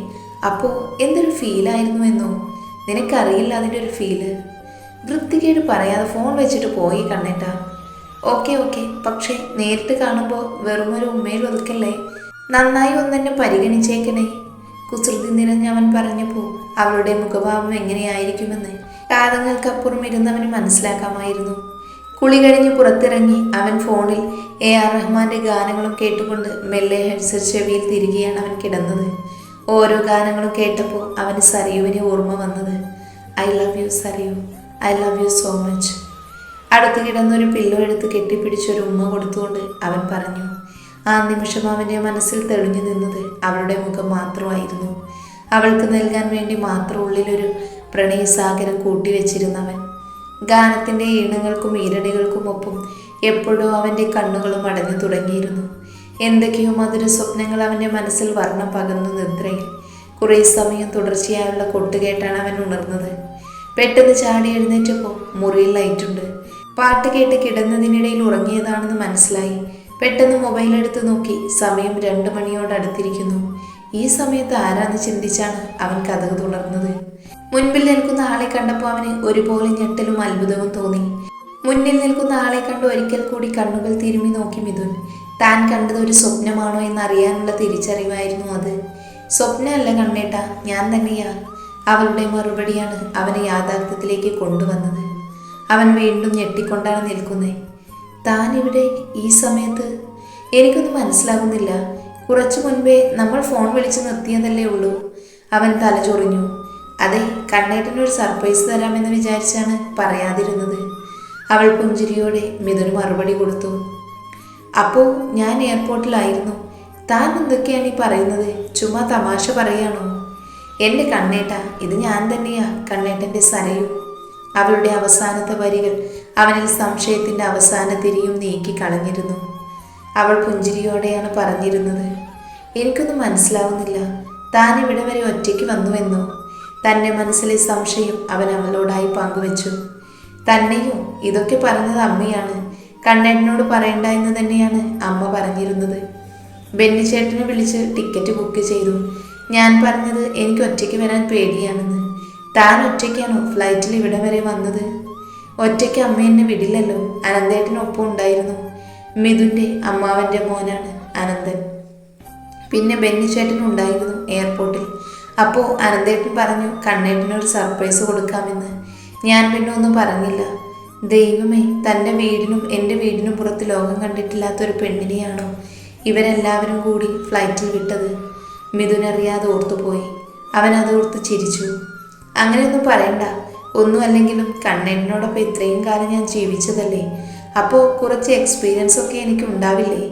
അപ്പോൾ എന്തൊരു ഫീലായിരുന്നു എന്നോ? നിനക്കറിയില്ല അതിൻ്റെ ഒരു ഫീല്. വൃത്തികേട് പറയാതെ ഫോൺ വെച്ചിട്ട് പോയി കണ്ണേട്ടാ. ഓക്കെ, പക്ഷേ നേരിട്ട് കാണുമ്പോൾ വെറുമൊരു ഉമ്മയിൽ ഒതുക്കല്ലേ. നന്നായി ഒന്നെന്നെ പരിഗണിച്ചേക്കണേ. കുസൃതി നിറഞ്ഞവൻ പറഞ്ഞപ്പോൾ അവളുടെ മുഖഭാവം എങ്ങനെയായിരിക്കുമെന്ന് കാതങ്ങൾക്കപ്പുറം ഇരുന്നവന് മനസ്സിലാക്കാമായിരുന്നു. കുളി കഴിഞ്ഞ് പുറത്തിറങ്ങി അവൻ ഫോണിൽ AR റഹ്മാന്റെ ഗാനങ്ങളും കേട്ടുകൊണ്ട് മെല്ലെ ഹെഡ്സെറ്റ് ചെവിയിൽ തിരികെയാണ് അവൻ കിടന്നത്. ഓരോ ഗാനങ്ങളും കേട്ടപ്പോൾ അവന് സരയുവിനെ ഓർമ്മ വന്നത്. I love you Sarayu, I love you so much. അടുത്ത് കിടന്നൊരു പില്ലോ എടുത്ത് കെട്ടിപ്പിടിച്ചൊരു ഉമ്മ കൊടുത്തുകൊണ്ട് അവൻ പറഞ്ഞു. ആ നിമിഷം അവൻ്റെ മനസ്സിൽ തെളിഞ്ഞു നിന്നത് അവളുടെ മുഖം മാത്രമായിരുന്നു. അവൾക്ക് നൽകാൻ വേണ്ടി മാത്രം ഉള്ളിലൊരു പ്രണയസാഗരം കൂട്ടിവെച്ചിരുന്നവൻ. ഗാനത്തിൻ്റെ ഈണങ്ങൾക്കും ഈരടികൾക്കും ഒപ്പം എപ്പോഴോ അവൻ്റെ കണ്ണുകളും അടഞ്ഞു തുടങ്ങിയിരുന്നു. എന്തൊക്കെയോ മധുര സ്വപ്നങ്ങൾ അവൻ്റെ മനസ്സിൽ വർണ്ണം പകർന്നു നിദ്രയിൽ. കുറേ സമയം തുടർച്ചയായുള്ള കൊട്ടുകേട്ടാണ് അവൻ ഉണർന്നത്. പെട്ടെന്ന് ചാടി എഴുന്നേറ്റപ്പോൾ മുറിയിൽ ലൈറ്റുണ്ട്. പാട്ട് കേട്ട് കിടന്നതിനിടയിൽ ഉറങ്ങിയതാണെന്ന് മനസ്സിലായി. പെട്ടെന്ന് മൊബൈൽ എടുത്ത് നോക്കി. സമയം 2 മണിയോടടുത്തിരിക്കുന്നു. ഈ സമയത്ത് ആരാന്ന് ചിന്തിച്ചാണ് അവൻ കതക് തുറന്നത്. മുൻപിൽ നിൽക്കുന്ന ആളെ കണ്ടപ്പോൾ അവന് ഒരുപോലെ ഞെട്ടലും അത്ഭുതവും തോന്നി. മുന്നിൽ നിൽക്കുന്ന ആളെ കണ്ട് ഒരിക്കൽ കൂടി കണ്ണുകൾ തിരുമ്മി നോക്കി മിഥുൻ. താൻ കണ്ടത് ഒരു സ്വപ്നമാണോ എന്നറിയാനുള്ള തിരിച്ചറിവായിരുന്നു അത്. സ്വപ്നമല്ല കണ്ണേട്ടാ, ഞാൻ തന്നെയാ. അവളുടെ മറുപടിയാണ് അവനെ യാഥാർത്ഥ്യത്തിലേക്ക് കൊണ്ടുവന്നത്. അവൻ വീണ്ടും ഞെട്ടിക്കൊണ്ടാണ് നിൽക്കുന്നത്. താൻ ഇവിടെ ഈ സമയത്ത്? എനിക്കൊന്നും മനസ്സിലാകുന്നില്ല. കുറച്ചു മുൻപേ നമ്മൾ ഫോൺ വിളിച്ച് നിർത്തിയതല്ലേ ഉള്ളൂ. അവൻ തലചൊറിഞ്ഞു. അതെ, കണ്ണേട്ടനൊരു സർപ്രൈസ് തരാമെന്ന് വിചാരിച്ചാണ് പറയാതിരുന്നത്. അവൾ പുഞ്ചിരിയോടെ മിഥുന് മറുപടി കൊടുത്തു. അപ്പോൾ ഞാൻ എയർപോർട്ടിലായിരുന്നു. താൻ എന്തൊക്കെയാണ് ഈ പറയുന്നത്? ചുമ്മാ തമാശ പറയാണോ? എൻ്റെ കണ്ണേട്ട, ഇത് ഞാൻ തന്നെയാ, കണ്ണേട്ടൻ്റെ സരയു. അവളുടെ അവസാനത്തെ വരികൾ അവനിൽ സംശയത്തിൻ്റെ അവസാന തിരിയും നീക്കി കളഞ്ഞിരുന്നു. അവൾ പുഞ്ചിരിയോടെയാണ് പറഞ്ഞിരുന്നത്. എനിക്കൊന്നും മനസ്സിലാവുന്നില്ല. താൻ ഇവിടെ വരെ ഒറ്റയ്ക്ക് വന്നുവെന്നോ? തൻ്റെ മനസ്സിലെ സംശയം അവൻ അവളോടായി പങ്കുവച്ചു. തന്നെയോ? ഇതൊക്കെ പറഞ്ഞത് അമ്മയാണ്. കണ്ണേട്ടനോട് പറയണ്ട എന്ന് തന്നെയാണ് അമ്മ പറഞ്ഞിരുന്നത്. ബെന്നിച്ചേട്ടനെ വിളിച്ച് ടിക്കറ്റ് ബുക്ക് ചെയ്തു. ഞാൻ പറഞ്ഞത് എനിക്ക് ഒറ്റയ്ക്ക് വരാൻ പേടിയാണെന്ന്. താൻ ഒറ്റയ്ക്കാണോ ഫ്ലൈറ്റിൽ ഇവിടെ വരെ വന്നത്? ഒറ്റയ്ക്ക് അമ്മ എന്നെ വിടില്ലല്ലോ. അനന്തേട്ടനൊപ്പം ഉണ്ടായിരുന്നു. മിഥുൻ്റെ അമ്മാവൻ്റെ മോനാണ് അനന്തൻ. പിന്നെ ബെന്നിച്ചേട്ടൻ ഉണ്ടായിരുന്നു എയർപോർട്ടിൽ. അപ്പോൾ അനന്തേട്ടൻ പറഞ്ഞു കണ്ണേട്ടനൊരു സർപ്രൈസ് കൊടുക്കാമെന്ന്. ഞാൻ പിന്നെ ഒന്നും പറഞ്ഞില്ല. ദൈവമേ, തൻ്റെ വീടിനും എൻ്റെ വീടിനും പുറത്ത് ലോകം കണ്ടിട്ടില്ലാത്തൊരു പെണ്ണിനെയാണോ ഇവരെല്ലാവരും കൂടി ഫ്ലൈറ്റിൽ വിട്ടത്? മിഥുനറിയാതെ ഓർത്തുപോയി. അവൻ അതോർത്ത് ചിരിച്ചു. അങ്ങനെയൊന്നും പറയണ്ട. ഒന്നും അല്ലെങ്കിലും കണ്ണേട്ടനോടൊപ്പം ഇത്രയും കാലം ഞാൻ ജീവിച്ചതല്ലേ. അപ്പോൾ കുറച്ച് എക്സ്പീരിയൻസ് ഒക്കെ എനിക്ക് ഉണ്ടാവില്ലേ?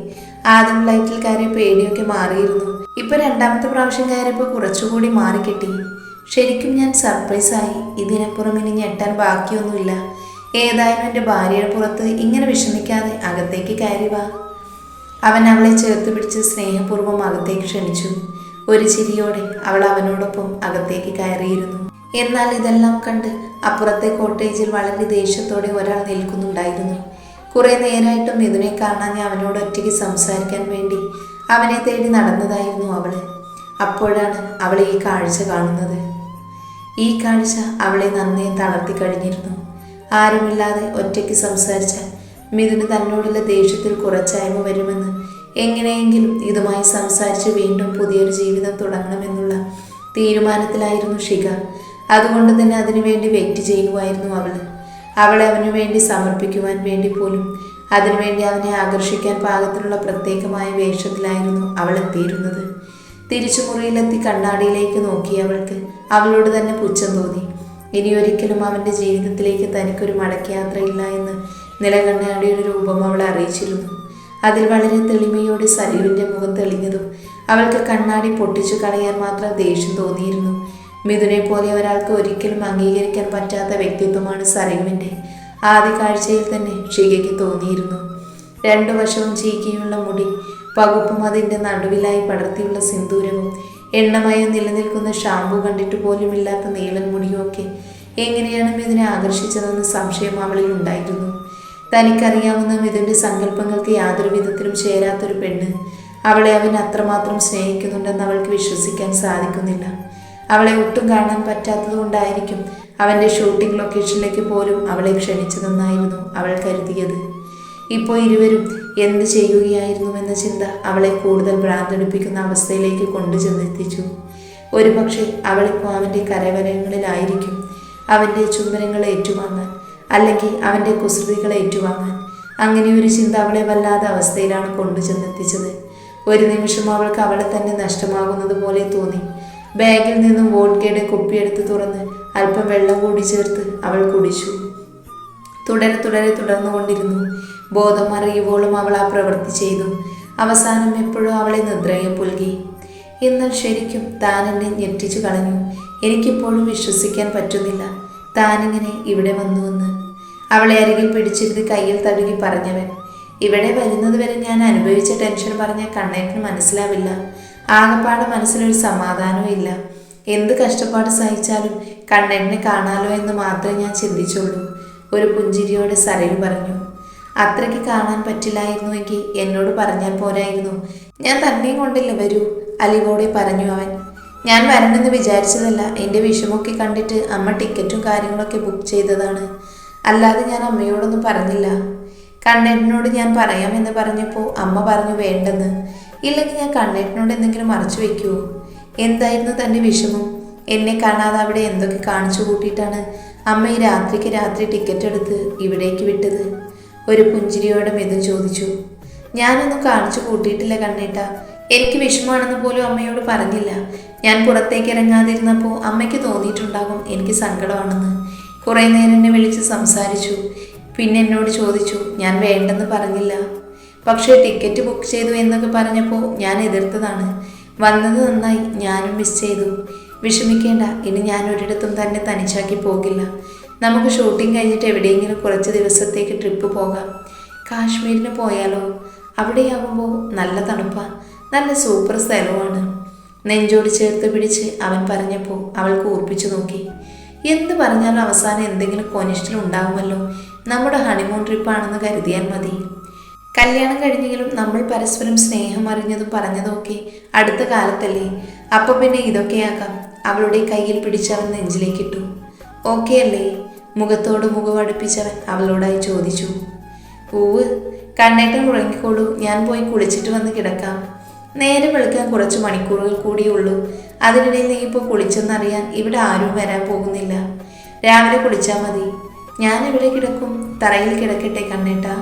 ആദ്യം ഫ്ലൈറ്റിൽ കയറിയ പേടിയൊക്കെ മാറിയിരുന്നു. ഇപ്പം രണ്ടാമത്തെ പ്രാവശ്യം കയറിയപ്പോൾ കുറച്ചുകൂടി മാറിക്കിട്ടി. ശരിക്കും ഞാൻ സർപ്രൈസായി. ഇതിനപ്പുറം ഇനി ഞെട്ടാൻ ബാക്കിയൊന്നുമില്ല. ഏതായാലും എൻ്റെ ഭാര്യയുടെ പുറത്ത് ഇങ്ങനെ വിഷമിക്കാതെ അകത്തേക്ക് കയറി വാ. അവൻ അവളെ ചേർത്ത് പിടിച്ച് സ്നേഹപൂർവ്വം അകത്തേക്ക് ക്ഷണിച്ചു. ഒരു ചിരിയോടെ അവൾ അവനോടൊപ്പം അകത്തേക്ക് കയറിയിരുന്നു. എന്നാൽ ഇതെല്ലാം കണ്ട് അപ്പുറത്തെ കോട്ടേജിൽ വളരെ ദേഷ്യത്തോടെ ഒരാൾ നിൽക്കുന്നുണ്ടായിരുന്നു. കുറെ നേരമായിട്ടും മിഥുനെ കാണാൻ അവനോട് ഒറ്റയ്ക്ക് സംസാരിക്കാൻ വേണ്ടി അവനെ തേടി നടന്നതായിരുന്നു അവള്. അപ്പോഴാണ് അവൾ ഈ കാഴ്ച കാണുന്നത്. ഈ കാഴ്ച അവളെ നന്നേ തളർത്തി കഴിഞ്ഞിരുന്നു. ആരുമില്ലാതെ ഒറ്റയ്ക്ക് സംസാരിച്ചാൽ മിഥുന് തന്നോടുള്ള ദേഷ്യത്തിൽ കുറച്ചയവ് വരുമെന്ന്, എങ്ങനെയെങ്കിലും ഇതുമായി സംസാരിച്ച് വീണ്ടും പുതിയൊരു ജീവിതം തുടങ്ങണമെന്നുള്ള തീരുമാനത്തിലായിരുന്നു ശിഖ. അതുകൊണ്ട് തന്നെ അതിനുവേണ്ടി വെയിറ്റ് ചെയ്യുമായിരുന്നു അവളെ അവനു വേണ്ടി സമർപ്പിക്കുവാൻ വേണ്ടി പോലും, അതിനുവേണ്ടി അവനെ ആകർഷിക്കാൻ പാകത്തിലുള്ള പ്രത്യേകമായ വേഷത്തിലായിരുന്നു അവൾ എത്തിയിരുന്നത്. തിരിച്ചു മുറിയിലെത്തി കണ്ണാടിയിലേക്ക് നോക്കി അവളോട് തന്നെ പുച്ഛം തോന്നി. ഇനിയൊരിക്കലും അവൻ്റെ ജീവിതത്തിലേക്ക് തനിക്കൊരു മടക്കയാത്രയില്ല എന്ന് നിലകണ്ണാടിയുടെ രൂപം അവളെ അറിയിച്ചിരുന്നു. അതിൽ വളരെ തെളിമയോടെ സരയുവിൻ്റെ മുഖം തെളിഞ്ഞതും അവൾക്ക് കണ്ണാടി പൊട്ടിച്ചു കളയാൻ മാത്രം ദേഷ്യം തോന്നിയിരുന്നു. മിഥുനെ പോലെ ഒരാൾക്ക് ഒരിക്കലും അംഗീകരിക്കാൻ പറ്റാത്ത വ്യക്തിത്വമാണ് സരയുവിൻ്റെ. ആദ്യ കാഴ്ചയിൽ തന്നെ ഷിഖയ്ക്ക് തോന്നിയിരുന്നു. രണ്ടു വശവും ചീക്കിയുള്ള മുടി, പകുപ്പും അതിൻ്റെ നടുവിലായി പടർത്തിയുള്ള സിന്ദൂരവും, എണ്ണമയം നിലനിൽക്കുന്ന ഷാമ്പു കണ്ടിട്ട് പോലുമില്ലാത്ത നീളൻ മുടിയുമൊക്കെ എങ്ങനെയാണ് മിഥുനെ ആകർഷിച്ചതെന്ന് സംശയം അവളിൽ ഉണ്ടായിരുന്നു. തനിക്കറിയാവുന്ന മിഥുൻ്റെ സങ്കല്പങ്ങൾക്ക് യാതൊരു വിധത്തിലും ചേരാത്തൊരു പെണ്ണ്. അവളെ അവൻ അത്രമാത്രം സ്നേഹിക്കുന്നുണ്ടെന്ന് അവൾക്ക് വിശ്വസിക്കാൻ സാധിക്കുന്നില്ല. അവളെ ഒട്ടും കാണാൻ പറ്റാത്തത് കൊണ്ടായിരിക്കും അവൻ്റെ ഷൂട്ടിംഗ് ലൊക്കേഷനിലേക്ക് പോലും അവളെ ക്ഷണിച്ചതെന്നായിരുന്നു അവൾ കരുതിയത്. ഇപ്പോൾ ഇരുവരും എന്ത് ചെയ്യുകയായിരുന്നുവെന്ന ചിന്ത അവളെ കൂടുതൽ ഭ്രാന്തടിപ്പിക്കുന്ന അവസ്ഥയിലേക്ക് കൊണ്ടുചെന്നെത്തിച്ചു. ഒരു പക്ഷേ അവളിപ്പോൾ അവൻ്റെ കരവരങ്ങളിലായിരിക്കും, അവൻ്റെ ചുംബനങ്ങളെ ഏറ്റുവാങ്ങാൻ, അല്ലെങ്കിൽ അവൻ്റെ കുസൃതികളെ ഏറ്റുവാങ്ങാൻ. അങ്ങനെ ഒരു ചിന്ത അവളെ വല്ലാത്ത അവസ്ഥയിലാണ് കൊണ്ടുചെന്നെത്തിച്ചത്. ഒരു നിമിഷം അവൾക്ക് അവളെ തന്നെ നഷ്ടമാകുന്നത് പോലെ തോന്നി. ബാഗിൽ നിന്നും വോഡ്കയുടെ കുപ്പിയെടുത്ത് തുറന്ന് അല്പം വെള്ളം കൂടി ചേർത്ത് അവൾ കുടിച്ചു. തുടർന്നുകൊണ്ടിരുന്നു. ബോധം അറിയുവോളം അവൾ ആ പ്രവൃത്തി ചെയ്തു. അവസാനം എപ്പോഴും അവളെ നിദ്രയെ പുൽകി. എന്നാൽ ശരിക്കും താൻ എന്നെ ഞെട്ടിച്ചു കളഞ്ഞു. എനിക്കിപ്പോഴും വിശ്വസിക്കാൻ പറ്റുന്നില്ല താനിങ്ങനെ ഇവിടെ വന്നുവെന്ന്. അവളെ അരികിൽ പിടിച്ചിരുന്ന് കയ്യിൽ തടുകി പറഞ്ഞവൻ. ഇവിടെ വരുന്നത് വരെ ഞാൻ അനുഭവിച്ച ടെൻഷൻ പറഞ്ഞാൽ കണ്ണേട്ടന് മനസ്സിലാവില്ല. ആകപ്പാടെ മനസ്സിലൊരു സമാധാനവും ഇല്ല. എന്ത് കഷ്ടപ്പാട് സഹിച്ചാലും കണ്ണേട്ടനെ കാണാലോ എന്ന് മാത്രമേ ഞാൻ ചിന്തിച്ചുള്ളൂ. ഒരു പുഞ്ചിരിയോടെ സരയു പറഞ്ഞു. അത്രയ്ക്ക് കാണാൻ പറ്റില്ലായിരുന്നുവെങ്കിൽ എന്നോട് പറഞ്ഞാൽ പോരായിരുന്നു. ഞാൻ തന്നെയും കൊണ്ടില്ല വരൂ, അലിവോടെ പറഞ്ഞു അവൻ. ഞാൻ വരണമെന്ന് വിചാരിച്ചതല്ല. എൻ്റെ വിഷമമൊക്കെ കണ്ടിട്ട് അമ്മ ടിക്കറ്റും കാര്യങ്ങളൊക്കെ ബുക്ക് ചെയ്തതാണ്. അല്ലാതെ ഞാൻ അമ്മയോടൊന്നും പറഞ്ഞില്ല. കണ്ണേട്ടനോട് ഞാൻ പറയാമെന്ന് പറഞ്ഞപ്പോൾ അമ്മ പറഞ്ഞു വേണ്ടെന്ന്. ഇല്ലെങ്കിൽ ഞാൻ കണ്ണേട്ടനോട് എന്തെങ്കിലും മറച്ചു വെക്കുമോ? എന്തായിരുന്നു തൻ്റെ വിഷമം? എന്നെ കാണാതെ അവിടെ എന്തൊക്കെ കാണിച്ചു കൂട്ടിയിട്ടാണ് അമ്മ ഈ രാത്രി ടിക്കറ്റ് എടുത്ത് ഇവിടേക്ക് വിട്ടത്? ഒരു പുഞ്ചിരിയോടെ മിഥുൻ ചോദിച്ചു. ഞാനൊന്നും കാണിച്ചു കൂട്ടിയിട്ടില്ല കണ്ണേട്ട. എനിക്ക് വിഷമമാണെന്ന് പോലും അമ്മയോട് പറഞ്ഞില്ല. ഞാൻ പുറത്തേക്ക് ഇറങ്ങാതിരുന്നപ്പോൾ അമ്മയ്ക്ക് തോന്നിയിട്ടുണ്ടാകും എനിക്ക് സങ്കടമാണെന്ന്. കുറേ നേരം എന്നെ വിളിച്ച് സംസാരിച്ചു. പിന്നെ എന്നോട് ചോദിച്ചു. ഞാൻ വേണ്ടെന്ന് പറഞ്ഞില്ല. പക്ഷേ ടിക്കറ്റ് ബുക്ക് ചെയ്തു എന്നൊക്കെ പറഞ്ഞപ്പോൾ ഞാൻ എതിർത്തതാണ്. വന്നത് നന്നായി, ഞാനും മിസ് ചെയ്തു. വിഷമിക്കേണ്ട, ഇനി ഞാൻ ഒരിടത്തും തന്നെ തനിച്ചാക്കി പോകില്ല. നമുക്ക് ഷൂട്ടിംഗ് കഴിഞ്ഞിട്ട് എവിടെയെങ്കിലും കുറച്ച് ദിവസത്തേക്ക് ട്രിപ്പ് പോകാം. കാശ്മീരിന് പോയാലോ? അവിടെയാകുമ്പോൾ നല്ല തണുപ്പാ, നല്ല സൂപ്പർ സ്ഥലമാണ്. നെഞ്ചോട് ചേർത്ത് പിടിച്ച് അവൻ പറഞ്ഞപ്പോൾ അവൾ കൂർപ്പിച്ചു നോക്കി. എന്ത് പറഞ്ഞാലും അവസാനം എന്തെങ്കിലും കൊനിഷ്ടൽ ഉണ്ടാകുമല്ലോ. നമ്മുടെ ഹണിമൂൺ ട്രിപ്പാണെന്ന് കരുതിയാൽ മതി. കല്യാണം കഴിഞ്ഞെങ്കിലും നമ്മൾ പരസ്പരം സ്നേഹം അറിഞ്ഞതും പറഞ്ഞതും ഒക്കെ അടുത്ത കാലത്തല്ലേ. അപ്പം പിന്നെ ഇതൊക്കെയാക്കാം. അവളുടെ കയ്യിൽ പിടിച്ചവൻ നെഞ്ചിലേക്കിട്ടു. ഓക്കെ അല്ലേ? മുഖത്തോട് മുഖം അടുപ്പിച്ചവൻ അവളോടായി ചോദിച്ചു. പൂവ്, കണ്ണേട്ടൻ ഉറങ്ങിക്കോളൂ, ഞാൻ പോയി കുളിച്ചിട്ട് വന്ന് കിടക്കാം. നേരെ വെളുക്കാൻ കുറച്ച് മണിക്കൂറുകൾ കൂടിയുള്ളൂ. അതിനിടയിൽ നീ ഇപ്പോൾ കുളിച്ചെന്നറിയാൻ ഇവിടെ ആരും വരാൻ പോകുന്നില്ല. രാവിലെ കുളിച്ചാൽ മതി. ഞാൻ എവിടെ കിടക്കും? തറയിൽ കിടക്കട്ടെ കണ്ണേട്ടാ?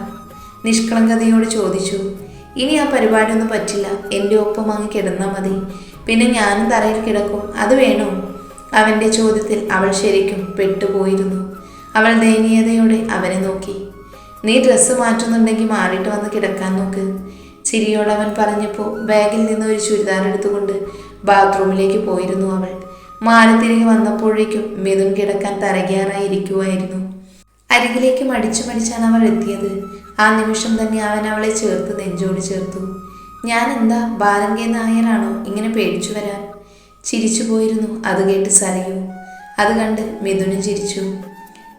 നിഷ്കളങ്കതയോട് ചോദിച്ചു. ഇനി ആ പരിപാടിയൊന്നും പറ്റില്ല. എൻ്റെ ഒപ്പം അങ്ങ് കിടന്നാൽ മതി. പിന്നെ ഞാനും തറയിൽ കിടക്കും, അത് വേണോ? അവൻ്റെ ചോദ്യത്തിൽ അവൾ ശരിക്കും പെട്ടുപോയിരുന്നു. അവൾ ദയനീയതയോടെ അവനെ നോക്കി. നീ ഡ്രസ്സ് മാറ്റുന്നുണ്ടെങ്കിൽ മാറിയിട്ട് വന്ന് കിടക്കാൻ നോക്ക്. ചിരിയോടവൻ പറഞ്ഞപ്പോൾ ബാഗിൽ നിന്ന് ഒരു ചുരിദാർ എടുത്തുകൊണ്ട് ബാത്റൂമിലേക്ക് പോയിരുന്നു അവൾ. മാറി തിരികെ വന്നപ്പോഴേക്കും മിഥുൻ കിടക്കാൻ തരകയാറായിരിക്കുമായിരുന്നു. അരികിലേക്ക് മടിച്ചാണ് അവൾ എത്തിയത്. ആ നിമിഷം തന്നെ അവൻ അവളെ ചേർത്ത് നെഞ്ചോട് ചേർത്തു. ഞാൻ എന്താ ബാലങ്കേ നായരാണോ ഇങ്ങനെ പേടിച്ചു വരാൻ? ചിരിച്ചു പോയിരുന്നു അത് കേട്ട് സരയു. അത് കണ്ട് മിഥുനും ചിരിച്ചു.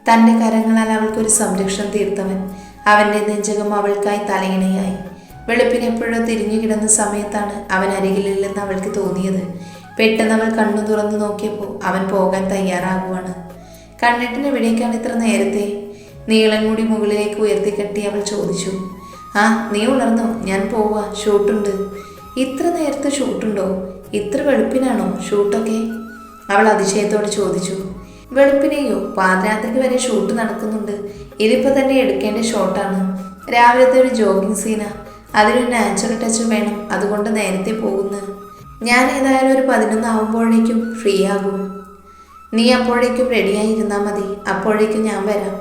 തൻ്റെ കരങ്ങളാൽ അവൾക്കൊരു സംരക്ഷണം തീർത്തവൻ അവൻ്റെ നെഞ്ചകം അവൾക്കായി തലയിണയായി. വെളുപ്പിന് എപ്പോഴോ തിരിഞ്ഞു കിടന്ന സമയത്താണ് അവൻ അരികിലില്ലെന്ന് അവൾക്ക് തോന്നിയത്. പെട്ടെന്ന് അവൾ കണ്ണു തുറന്നു നോക്കിയപ്പോൾ അവൻ പോകാൻ തയ്യാറാകുവാണ്. കണ്ണേട്ടൻ എവിടേക്കാണ് ഇത്ര നേരത്തെ? നീളൻ മുടി മുകളിലേക്ക് ഉയർത്തിക്കെട്ടി അവൾ ചോദിച്ചു. ആ, നീ ഉണർന്നോ? ഞാൻ പോവാ, ഷൂട്ടുണ്ട്. ഇത്ര നേരത്തെ ഷൂട്ടുണ്ടോ? ഇത്ര വെളുപ്പിനാണോ ഷൂട്ടൊക്കെ? അവൾ അതിശയത്തോടെ ചോദിച്ചു. വെളുപ്പിനെയോ? പാതിരാത്രിക്ക് വരെ ഷൂട്ട് നടക്കുന്നുണ്ട്. ഇതിപ്പോൾ തന്നെ എടുക്കേണ്ട ഷോട്ടാണ്. രാവിലത്തെ ഒരു ജോഗിങ് സീനാ. അതിനൊരു നാച്ചുറൽ ടച്ച് വേണം, അതുകൊണ്ട് നേരത്തെ പോകുന്നു. ഞാൻ ഏതായാലും ഒരു 11 ആവുമ്പോഴേക്കും ഫ്രീ ആകും. നീ അപ്പോഴേക്കും റെഡിയായിരുന്നാൽ മതി. അപ്പോഴേക്കും ഞാൻ വരാം.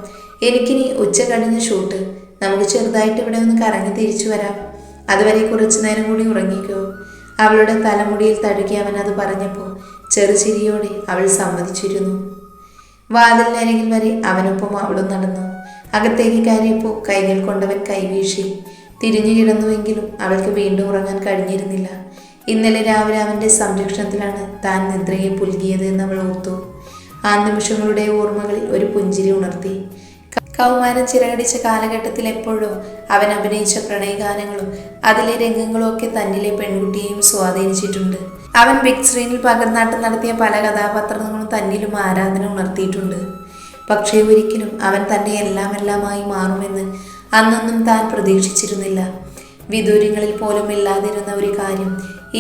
എനിക്കിനി ഉച്ച കഴിഞ്ഞ് ഷൂട്ട്. നമുക്ക് ചെറുതായിട്ട് ഇവിടെ ഒന്ന് കറങ്ങി തിരിച്ചു വരാം. അതുവരെ കുറച്ചു നേരം കൂടി ഉറങ്ങിക്കോ. അവളുടെ തലമുടിയിൽ തഴുകി അവൻ അത് പറഞ്ഞപ്പോൾ ചെറുചിരിയോടെ അവൾ സമ്മതിച്ചിരുന്നു. വാതിലിനരികിൽ വരെ അവനൊപ്പം അവളും നടന്നു. അകത്തേക്ക് കയറിയപ്പോൾ കൈകൾ കൊണ്ടവൻ കൈവീശി. തിരിഞ്ഞു കിടന്നുവെങ്കിലും അവൾക്ക് വീണ്ടും ഉറങ്ങാൻ കഴിഞ്ഞിരുന്നില്ല. ഇന്നലെ രാവിലെ അവൻ്റെ സംരക്ഷണത്തിലാണ് താൻ നിദ്രയെ പുൽകിയത് എന്ന് അവൾ ഓർത്തു. ആ നിമിഷങ്ങളുടെ ഓർമ്മകളിൽ ഒരു പുഞ്ചിരി ഉണർത്തി. കൗമാരം ചിറകടിച്ച കാലഘട്ടത്തിൽ എപ്പോഴോ അവൻ അഭിനയിച്ച പ്രണയഗാനങ്ങളും അതിലെ രംഗങ്ങളും ഒക്കെ തന്നിലെ പെൺകുട്ടിയെയും സ്വാധീനിച്ചിട്ടുണ്ട്. അവൻ ബിഗ് സ്ക്രീനിൽ പകർന്നാട്ടം നടത്തിയ പല കഥാപാത്രങ്ങളും തന്നിലും ആരാധന ഉണർത്തിയിട്ടുണ്ട്. പക്ഷേ ഒരിക്കലും അവൻ തൻ്റെ എല്ലാമായി മാറുമെന്ന് അന്നൊന്നും താൻ പ്രതീക്ഷിച്ചിരുന്നില്ല. വിദൂരങ്ങളിൽ പോലും ഇല്ലാതിരുന്ന ഒരു കാര്യം,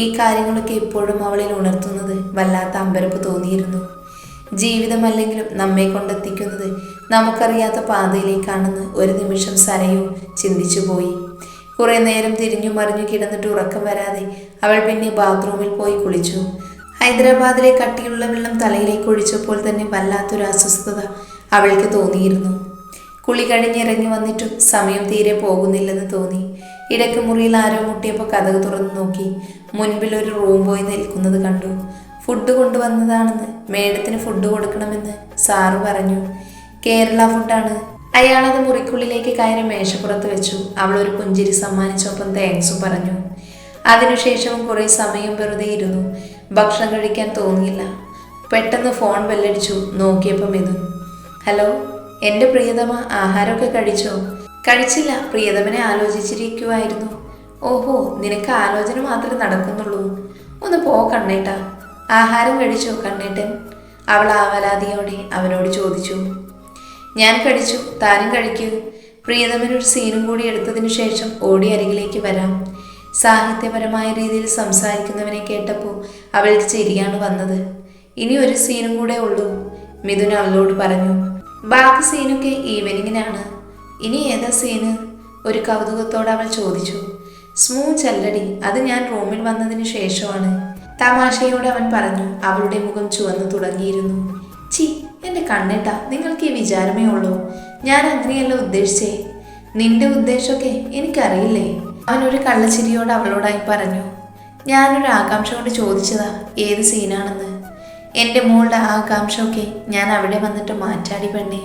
ഈ കാര്യങ്ങളൊക്കെ ഇപ്പോഴും അവളിൽ ഉണർത്തുന്നത് വല്ലാത്ത അമ്പരപ്പ് തോന്നിയിരുന്നു. ജീവിതമല്ലെങ്കിലും നമ്മെ കൊണ്ടെത്തിക്കുന്നത് നമുക്കറിയാത്ത പാതയിലേക്കാണെന്ന് ഒരു നിമിഷം സരയു ചിന്തിച്ചു പോയി. കുറെ നേരം തിരിഞ്ഞു മറിഞ്ഞു കിടന്നിട്ട് ഉറക്കം വരാതെ അവൾ പിന്നെ ബാത്റൂമിൽ പോയി കുളിച്ചു. ഹൈദരാബാദിലെ കട്ടിയുള്ള വെള്ളം തലയിലേക്ക് ഒഴിച്ചപ്പോൾ തന്നെ വല്ലാത്തൊരു അസ്വസ്ഥത അവൾക്ക് തോന്നിയിരുന്നു. കുളി കഴിഞ്ഞിറങ്ങി വന്നിട്ടും സമയം തീരെ പോകുന്നില്ലെന്ന് തോന്നി. ഇടയ്ക്ക് മുറിയിൽ ആരോ മുട്ടിയപ്പോൾ കതക് തുറന്നു നോക്കി. മുൻപിൽ ഒരു റൂം ബോയ് നിൽക്കുന്നത് കണ്ടു. ഫുഡ് കൊണ്ടുവന്നതാണെന്ന്, മേഡത്തിന് ഫുഡ് കൊടുക്കണമെന്ന് സാറ് പറഞ്ഞു. കേരള ഫുഡാണ്. അയാളത് മുറിക്കുള്ളിലേക്ക് കയറി മേശപ്പുറത്ത് വെച്ചു. അവൾ ഒരു പുഞ്ചിരി സമ്മാനിച്ചൊപ്പം താങ്ക്സും പറഞ്ഞു. അതിനുശേഷവും കുറേ സമയം വെറുതെ ഇരുന്നു. ഭക്ഷണം കഴിക്കാൻ തോന്നിയില്ല. പെട്ടെന്ന് ഫോൺ ബെല്ലടിച്ചു. നോക്കിയപ്പോൾ മിഥുൻ. ഹലോ, എൻ്റെ പ്രിയതമ, ആഹാരമൊക്കെ കഴിച്ചോ? കഴിച്ചില്ല, പ്രിയതമനെ ആലോചിച്ചിരിക്കുമായിരുന്നു. ഓഹോ, നിനക്ക് ആലോചന മാത്രമേ നടക്കുന്നുള്ളൂ. ഒന്ന് പോ കണ്ണേട്ടാ. ആഹാരം കഴിച്ചോ കണ്ണേട്ടൻ? അവൾ ആവലാതിയോടെ അവനോട് ചോദിച്ചു. ഞാൻ കഴിച്ചു, താനും കഴിക്കൂ. പ്രിയതമനൊരു സീനും കൂടി എടുത്തതിനു ശേഷം ഓടി അരികിലേക്ക് വരാം. സാഹിത്യപരമായ രീതിയിൽ സംസാരിക്കുന്നവനെ കേട്ടപ്പോൾ അവൾക്ക് ചിരിയാണ് വന്നത്. ഇനി ഒരു സീനും കൂടെ ഉള്ളൂ, മിഥുൻ അവളോട് പറഞ്ഞു. ബാക്കി സീനൊക്കെ ഈവനിങ്ങിനാണ്. ഇനി ഏതാ സീന്? ഒരു കൗതുകത്തോടെ അവൾ ചോദിച്ചു. സ്മൂത്ത് അല്ലടി, അത് ഞാൻ റൂമിൽ വന്നതിന് ശേഷമാണ്. തമാശയോടെ അവൻ പറഞ്ഞു. അവളുടെ മുഖം ചുവന്നു തുടങ്ങിയിരുന്നു. ചി, എൻ്റെ കണ്ണേട്ട, നിങ്ങൾക്ക് ഈ വിചാരമേ ഉള്ളൂ. ഞാൻ അങ്ങനെയല്ല ഉദ്ദേശിച്ചേ. നിന്റെ ഉദ്ദേശമൊക്കെ എനിക്കറിയില്ലേ. അവനൊരു കള്ളച്ചിരിയോട് അവളോടായി പറഞ്ഞു. ഞാനൊരു ആകാംക്ഷ കൊണ്ട് ചോദിച്ചതാ ഏത് സീനാണെന്ന്. എൻ്റെ മോളുടെ ആകാംക്ഷയൊക്കെ ഞാൻ അവിടെ വന്നിട്ട് മാറ്റാടി പെണ്ണേ.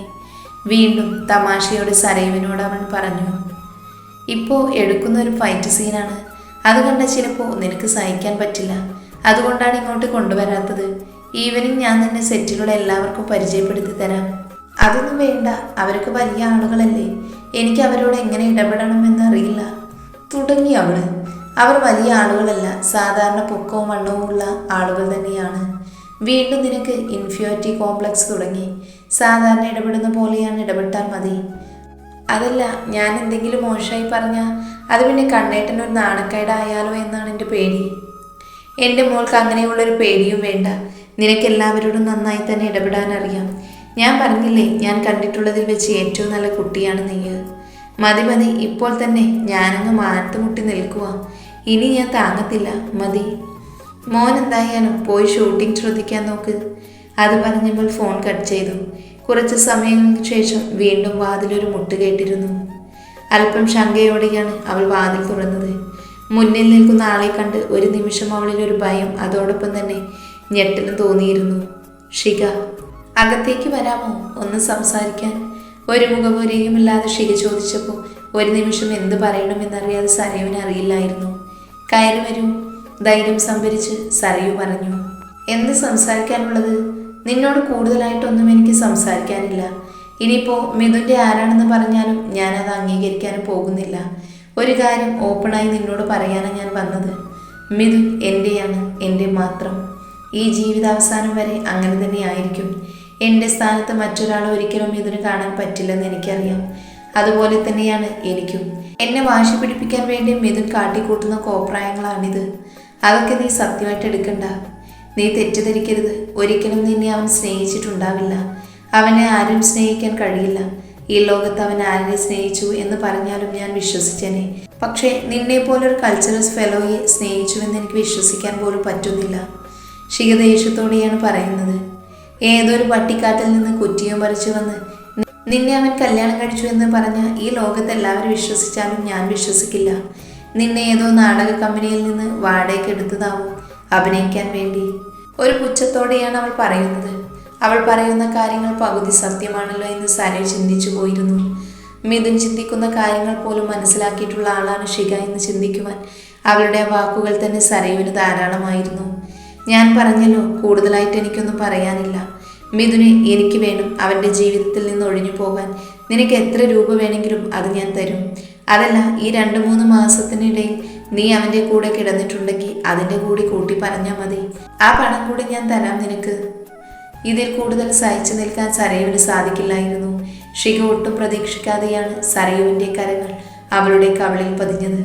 വീണ്ടും തമാശയോടെ സരയുവിനോട് അവൻ പറഞ്ഞു. ഇപ്പോൾ എടുക്കുന്ന ഒരു ഫൈറ്റ് സീനാണ്. അത് കണ്ട ചിലപ്പോൾ നിനക്ക് സഹിക്കാൻ പറ്റില്ല. അതുകൊണ്ടാണ് ഇങ്ങോട്ട് കൊണ്ടുവരാത്തത്. ഈവനിങ് ഞാൻ നിന്നെ സെറ്റിലുള്ള എല്ലാവർക്കും പരിചയപ്പെടുത്തി തരാം. അതൊന്നും വേണ്ട, അവർക്ക് വലിയ ആളുകളല്ലേ. എനിക്ക് അവരോട് എങ്ങനെ ഇടപെടണമെന്ന് അറിയില്ല തുടങ്ങി അവള്. അവർ വലിയ ആളുകളല്ല, സാധാരണ പൊക്കവും വണ്ണവും ഉള്ള ആളുകൾ തന്നെയാണ്. വീണ്ടും നിനക്ക് ഇൻഫീരിയോറിറ്റി കോംപ്ലക്സ് തുടങ്ങി. സാധാരണ ഇടപെടുന്ന പോലെയാണ് ഇടപെട്ടാൽ മതി. അതല്ല, ഞാൻ എന്തെങ്കിലും മോശമായി പറഞ്ഞാൽ അത് പിന്നെ കണ്ണേട്ടനൊരു നാണക്കേടായാലോ എന്നാണ് എൻ്റെ പേടി. എൻ്റെ മോൾക്ക് അങ്ങനെയുള്ളൊരു പേടിയും വേണ്ട. നിനക്കെല്ലാവരോടും നന്നായി തന്നെ ഇടപെടാൻ അറിയാം. ഞാൻ പറഞ്ഞില്ലേ, ഞാൻ കണ്ടിട്ടുള്ളതിൽ വെച്ച് ഏറ്റവും നല്ല കുട്ടിയാണ് നീ. മതി മതി, ഇപ്പോൾ തന്നെ ഞാനങ്ങ് മാനത്ത് മുട്ടി നിൽക്കുക. ഇനി ഞാൻ താങ്ങത്തില്ല, മതി. മോൻ എന്തായാലും പോയി ഷൂട്ടിംഗ് ശ്രദ്ധിക്കാൻ നോക്ക്. അത് പറഞ്ഞപ്പോൾ ഫോൺ കട്ട് ചെയ്തു. കുറച്ച് സമയങ്ങൾക്ക് ശേഷം വീണ്ടും വാതിലൊരു മുട്ട് കേട്ടിരുന്നു. അല്പം ശങ്കയോടെയാണ് അവൾ വാതിൽ തുറന്നത്. മുന്നിൽ നിൽക്കുന്ന ആളെ കണ്ട് ഒരു നിമിഷം അവളിലൊരു ഭയം, അതോടൊപ്പം തന്നെ ഞെട്ടലും തോന്നിയിരുന്നു. ഷിക, അകത്തേക്ക് വരാമോ, ഒന്ന് സംസാരിക്കാൻ? ഒരു മുഖപുരയുമില്ലാതെ ഷിക ചോദിച്ചപ്പോൾ ഒരു നിമിഷം എന്ത് പറയണമെന്നറിയാതെ സരയുവിന് അറിയില്ലായിരുന്നു. കയറി വരൂ, ധൈര്യം സംഭരിച്ച് സരയു പറഞ്ഞു. എന്ത് സംസാരിക്കാനുള്ളത്? നിന്നോട് കൂടുതലായിട്ടൊന്നും എനിക്ക് സംസാരിക്കാനില്ല. ഇനിയിപ്പോൾ മിഥുൻ്റെ ആരാണെന്ന് പറഞ്ഞാലും ഞാനത് അംഗീകരിക്കാനും പോകുന്നില്ല. ഒരു കാര്യം ഓപ്പണായി നിന്നോട് പറയാനാണ് ഞാൻ വന്നത്. മിഥുൻ എൻ്റെയാണ്, എൻ്റെ മാത്രം. ഈ ജീവിതാവസാനം വരെ അങ്ങനെ തന്നെ ആയിരിക്കും. എൻ്റെ സ്ഥാനത്ത് മറ്റൊരാൾ ഒരിക്കലും മിഥുന് കാണാൻ പറ്റില്ലെന്ന് എനിക്കറിയാം. അതുപോലെ തന്നെയാണ് എനിക്കും. എന്നെ വാശി പിടിപ്പിക്കാൻ വേണ്ടി മിഥുൻ കാട്ടിക്കൂട്ടുന്ന കോപ്രായങ്ങളാണിത്. അതൊക്കെ നീ സത്യമായിട്ട് എടുക്കണ്ട. നീ തെറ്റിദ്ധരിക്കരുത്. ഒരിക്കലും നിന്നെ അവൻ സ്നേഹിച്ചിട്ടുണ്ടാവില്ല. അവനെ ആരും സ്നേഹിക്കാൻ കഴിയില്ല. ഈ ലോകത്ത് അവൻ ആരെ സ്നേഹിച്ചു എന്ന് പറഞ്ഞാലും ഞാൻ വിശ്വസിച്ചേനെ. പക്ഷേ നിന്നെ പോലൊരു കൾച്ചറൽ ഫെലോയെ സ്നേഹിച്ചുവെന്ന് എനിക്ക് വിശ്വസിക്കാൻ പോലും പറ്റുന്നില്ല. ഷിക ദേഷ്യത്തോടെയാണ് പറയുന്നത്. ഏതൊരു പട്ടിക്കാട്ടിൽ നിന്ന് കുറ്റിയും പറിച്ചു വന്ന് നിന്നെ അവൻ കല്യാണം കഴിച്ചു എന്ന് പറഞ്ഞാൽ ഈ ലോകത്ത് എല്ലാവരും വിശ്വസിച്ചാലും ഞാൻ വിശ്വസിക്കില്ല. നിന്നെ ഏതോ നാടക കമ്പനിയിൽ നിന്ന് വാടകയ്ക്ക് എടുത്തതാവും അഭിനയിക്കാൻ വേണ്ടി. ഒരു പുച്ഛത്തോടെയാണ് അവൾ പറയുന്നത്. അവൾ പറയുന്ന കാര്യങ്ങൾ പകുതി സത്യമാണല്ലോ എന്ന് സരയു ചിന്തിച്ചു പോയിരുന്നു. മിഥുൻ ചിന്തിക്കുന്ന കാര്യങ്ങൾ പോലും മനസ്സിലാക്കിയിട്ടുള്ള ആളാണ് ഷിക എന്ന് ചിന്തിക്കുവാൻ അവളുടെ വാക്കുകൾ തന്നെ സരയുവിന് ധാരാളമായിരുന്നു. ഞാൻ പറഞ്ഞല്ലോ, കൂടുതലായിട്ട് എനിക്കൊന്നും പറയാനില്ല. മിഥുനെ എനിക്ക് വേണം. അവൻ്റെ ജീവിതത്തിൽ നിന്ന് ഒഴിഞ്ഞു പോകാൻ നിനക്ക് എത്ര രൂപ വേണമെങ്കിലും അത് ഞാൻ തരും. അതല്ല, ഈ 2-3 മാസത്തിനിടയിൽ നീ അവൻ്റെ കൂടെ കിടന്നിട്ടുണ്ടെങ്കിൽ അതിൻ്റെ കൂടി കൂട്ടി പറഞ്ഞാൽ മതി. ആ പണം കൂടി ഞാൻ തരാം നിനക്ക്. ഇതിൽ കൂടുതൽ സഹിച്ചു നിൽക്കാൻ സരയുവിന് സാധിക്കില്ലായിരുന്നു. ഷിക ഒട്ടും പ്രതീക്ഷിക്കാതെയാണ് സരയുവിൻ്റെ കരങ്ങൾ അവളുടെ കവിളിൽ പതിഞ്ഞത്.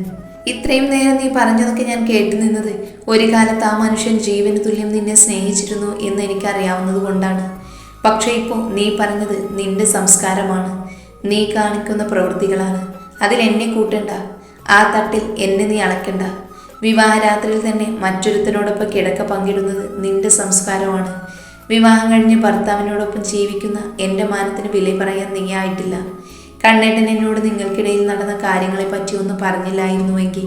ഇത്രയും നേരം നീ പറഞ്ഞതൊക്കെ ഞാൻ കേട്ടു നിന്നത് ഒരു കാലത്ത് ആ മനുഷ്യൻ ജീവന് തുല്യം നിന്നെ സ്നേഹിച്ചിരുന്നു എന്ന് എനിക്കറിയാവുന്നത് കൊണ്ടാണ്. പക്ഷേ ഇപ്പോൾ നീ പറഞ്ഞത് നിന്റെ സംസ്കാരമാണ്, നീ കാണിക്കുന്ന പ്രവൃത്തികളാണ്. അതിൽ എന്നെ കൂട്ടണ്ട. ആ തട്ടിൽ എന്നെ നീ അളക്കണ്ട. വിവാഹരാത്രിയിൽ തന്നെ മറ്റൊരുത്തനോടൊപ്പം കിടക്ക പങ്കിടുന്നത് നിന്റെ സംസ്കാരമാണ്. വിവാഹം കഴിഞ്ഞ് ഭർത്താവിനോടൊപ്പം ജീവിക്കുന്ന എൻ്റെ മാനത്തിന് വില പറയാൻ നീ ആയിട്ടില്ല. കണ്ണേട്ടൻ എന്നോട് നിങ്ങൾക്കിടയിൽ നടന്ന കാര്യങ്ങളെപ്പറ്റി ഒന്നും പറഞ്ഞില്ലായിരുന്നുവെങ്കിൽ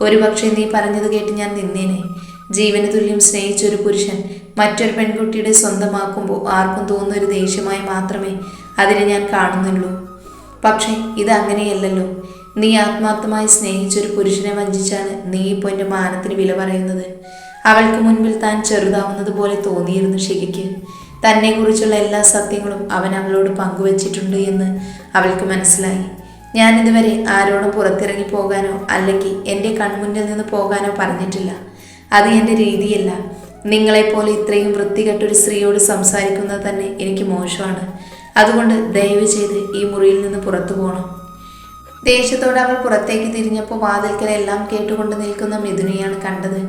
ഒരുപക്ഷെ നീ പറഞ്ഞത് കേട്ട് ഞാൻ നിന്നേനെ. ജീവന് തുല്യം സ്നേഹിച്ചൊരു പുരുഷൻ മറ്റൊരു പെൺകുട്ടിയുടെ സ്വന്തമാക്കുമ്പോൾ ആർക്കും തോന്നുന്നൊരു ദേഷ്യമായി മാത്രമേ അതിനെ ഞാൻ കാണുന്നുള്ളൂ. പക്ഷേ ഇത് അങ്ങനെയല്ലല്ലോ. നീ ആത്മാർത്ഥമായി സ്നേഹിച്ചൊരു പുരുഷനെ വഞ്ചിച്ചാണ് നീ ഇപ്പോൾ എൻ്റെ മാനത്തിന് വില പറയുന്നത്. അവൾക്ക് മുൻപിൽ താൻ ചെറുതാവുന്നത് പോലെ തോന്നിയിരുന്നു ഷികയ്ക്ക്. തന്നെക്കുറിച്ചുള്ള എല്ലാ സത്യങ്ങളും അവൻ അവളോട് പങ്കുവച്ചിട്ടുണ്ട് എന്ന് അവൾക്ക് മനസ്സിലായി. ഞാനിതുവരെ ആരോടും പുറത്തിറങ്ങി പോകാനോ അല്ലെങ്കിൽ എൻ്റെ കൺമുന്നിൽ നിന്ന് പോകാനോ പറഞ്ഞിട്ടില്ല. അത് എൻ്റെ രീതിയല്ല. നിങ്ങളെപ്പോലെ ഇത്രയും വൃത്തികെട്ടൊരു സ്ത്രീയോട് സംസാരിക്കുന്നത് തന്നെ എനിക്ക് മോശമാണ്. അതുകൊണ്ട് ദയവ് ചെയ്ത് ഈ മുറിയിൽ നിന്ന് പുറത്തു പോകണം. ദേഷ്യത്തോടെ അവൾ പുറത്തേക്ക് തിരിഞ്ഞപ്പോൾ വാതിൽക്കലെല്ലാം കേട്ടുകൊണ്ട് നിൽക്കുന്ന മിഥുനെയാണ് കണ്ടത്.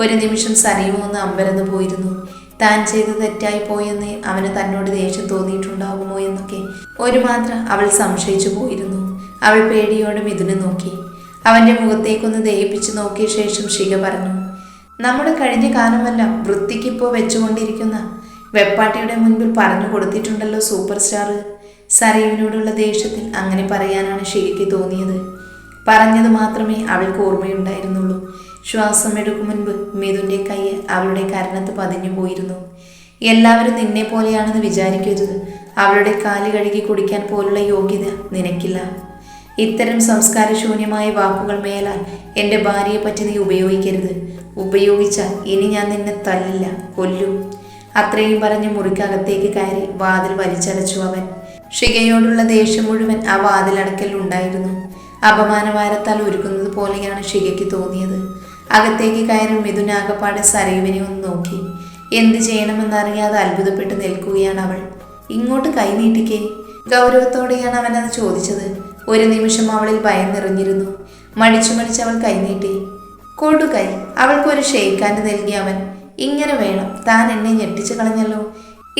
ഒരു നിമിഷം സരയുമോ ഒന്ന് അമ്പരന്ന് പോയിരുന്നു. താൻ ചെയ്ത് തെറ്റായി പോയെന്ന് അവന് തന്നോട് ദേഷ്യം തോന്നിയിട്ടുണ്ടാകുമോ എന്നൊക്കെ ഒരു മാത്രം അവൾ സംശയിച്ചു പോയിരുന്നു. അവൾ പേടിയോടെ മിഥുനെ നോക്കി. അവൻ്റെ മുഖത്തേക്കൊന്ന് ദയിപ്പിച്ച് നോക്കിയ ശേഷം ശിഖ പറഞ്ഞു, നമ്മുടെ കഴിഞ്ഞ കാലമെല്ലാം വൃത്തിക്കിപ്പോൾ വെച്ചുകൊണ്ടിരിക്കുന്ന വെപ്പാട്ടിയുടെ മുൻപിൽ പറഞ്ഞു കൊടുത്തിട്ടുണ്ടല്ലോ സൂപ്പർ സ്റ്റാർ. സരയുവിനോടുള്ള ദേഷ്യത്തിൽ അങ്ങനെ പറയാനാണ് ശിഖയ്ക്ക് തോന്നിയത്. പറഞ്ഞത് മാത്രമേ അവൾക്ക് ഓർമ്മയുണ്ടായിരുന്നുള്ളൂ. ശ്വാസം എടുക്കും മുൻപ് മിഥുൻ്റെ കൈ അവളുടെ കരണത്ത് പതിഞ്ഞു പോയിരുന്നു. എല്ലാവരും നിന്നെ പോലെയാണെന്ന് വിചാരിക്കരുത്. അവളുടെ കാല് കഴുകി കുടിക്കാൻ പോലുള്ള യോഗ്യത നിനക്കില്ല. ഇത്തരം സംസ്കാരശൂന്യമായ വാക്കുകൾ മേലാൽ എൻ്റെ ഭാര്യയെ പറ്റി നീ ഉപയോഗിക്കരുത്. ഉപയോഗിച്ചാൽ ഇനി ഞാൻ നിന്നെ തല്ലില്ല, കൊല്ലും. അത്രയും പറഞ്ഞ് മുറിക്കകത്തേക്ക് കയറി വാതിൽ വലിച്ചടച്ചു അവൻ. ശിഖയോടുള്ള ദേഷ്യം മുഴുവൻ ആ വാതിലടക്കലുണ്ടായിരുന്നു. അപമാനവാരത്താൽ ഒരുക്കുന്നത് പോലെയാണ് ശിഖയ്ക്ക് തോന്നിയത്. അകത്തേക്ക് കയറി മിഥുനാകപ്പാടെ സരയുവിനെ ഒന്ന് നോക്കി. എന്ത് ചെയ്യണമെന്നറിയാതെ അത്ഭുതപ്പെട്ട് നിൽക്കുകയാണ് അവൾ. ഇങ്ങോട്ട് കൈ നീട്ടിക്കേ, ഗൗരവത്തോടെയാണ് അവനത് ചോദിച്ചത്. ഒരു നിമിഷം അവളിൽ ഭയം നിറഞ്ഞിരുന്നു. മടിച്ചു അവൾ കൈനീട്ടി. കൊടുകൈ അവൾക്കൊരു ഷെയ്ക്കാൻഡ് നൽകി അവൻ. ഇങ്ങനെ വേണം, താൻ എന്നെ ഞെട്ടിച്ചു കളഞ്ഞല്ലോ.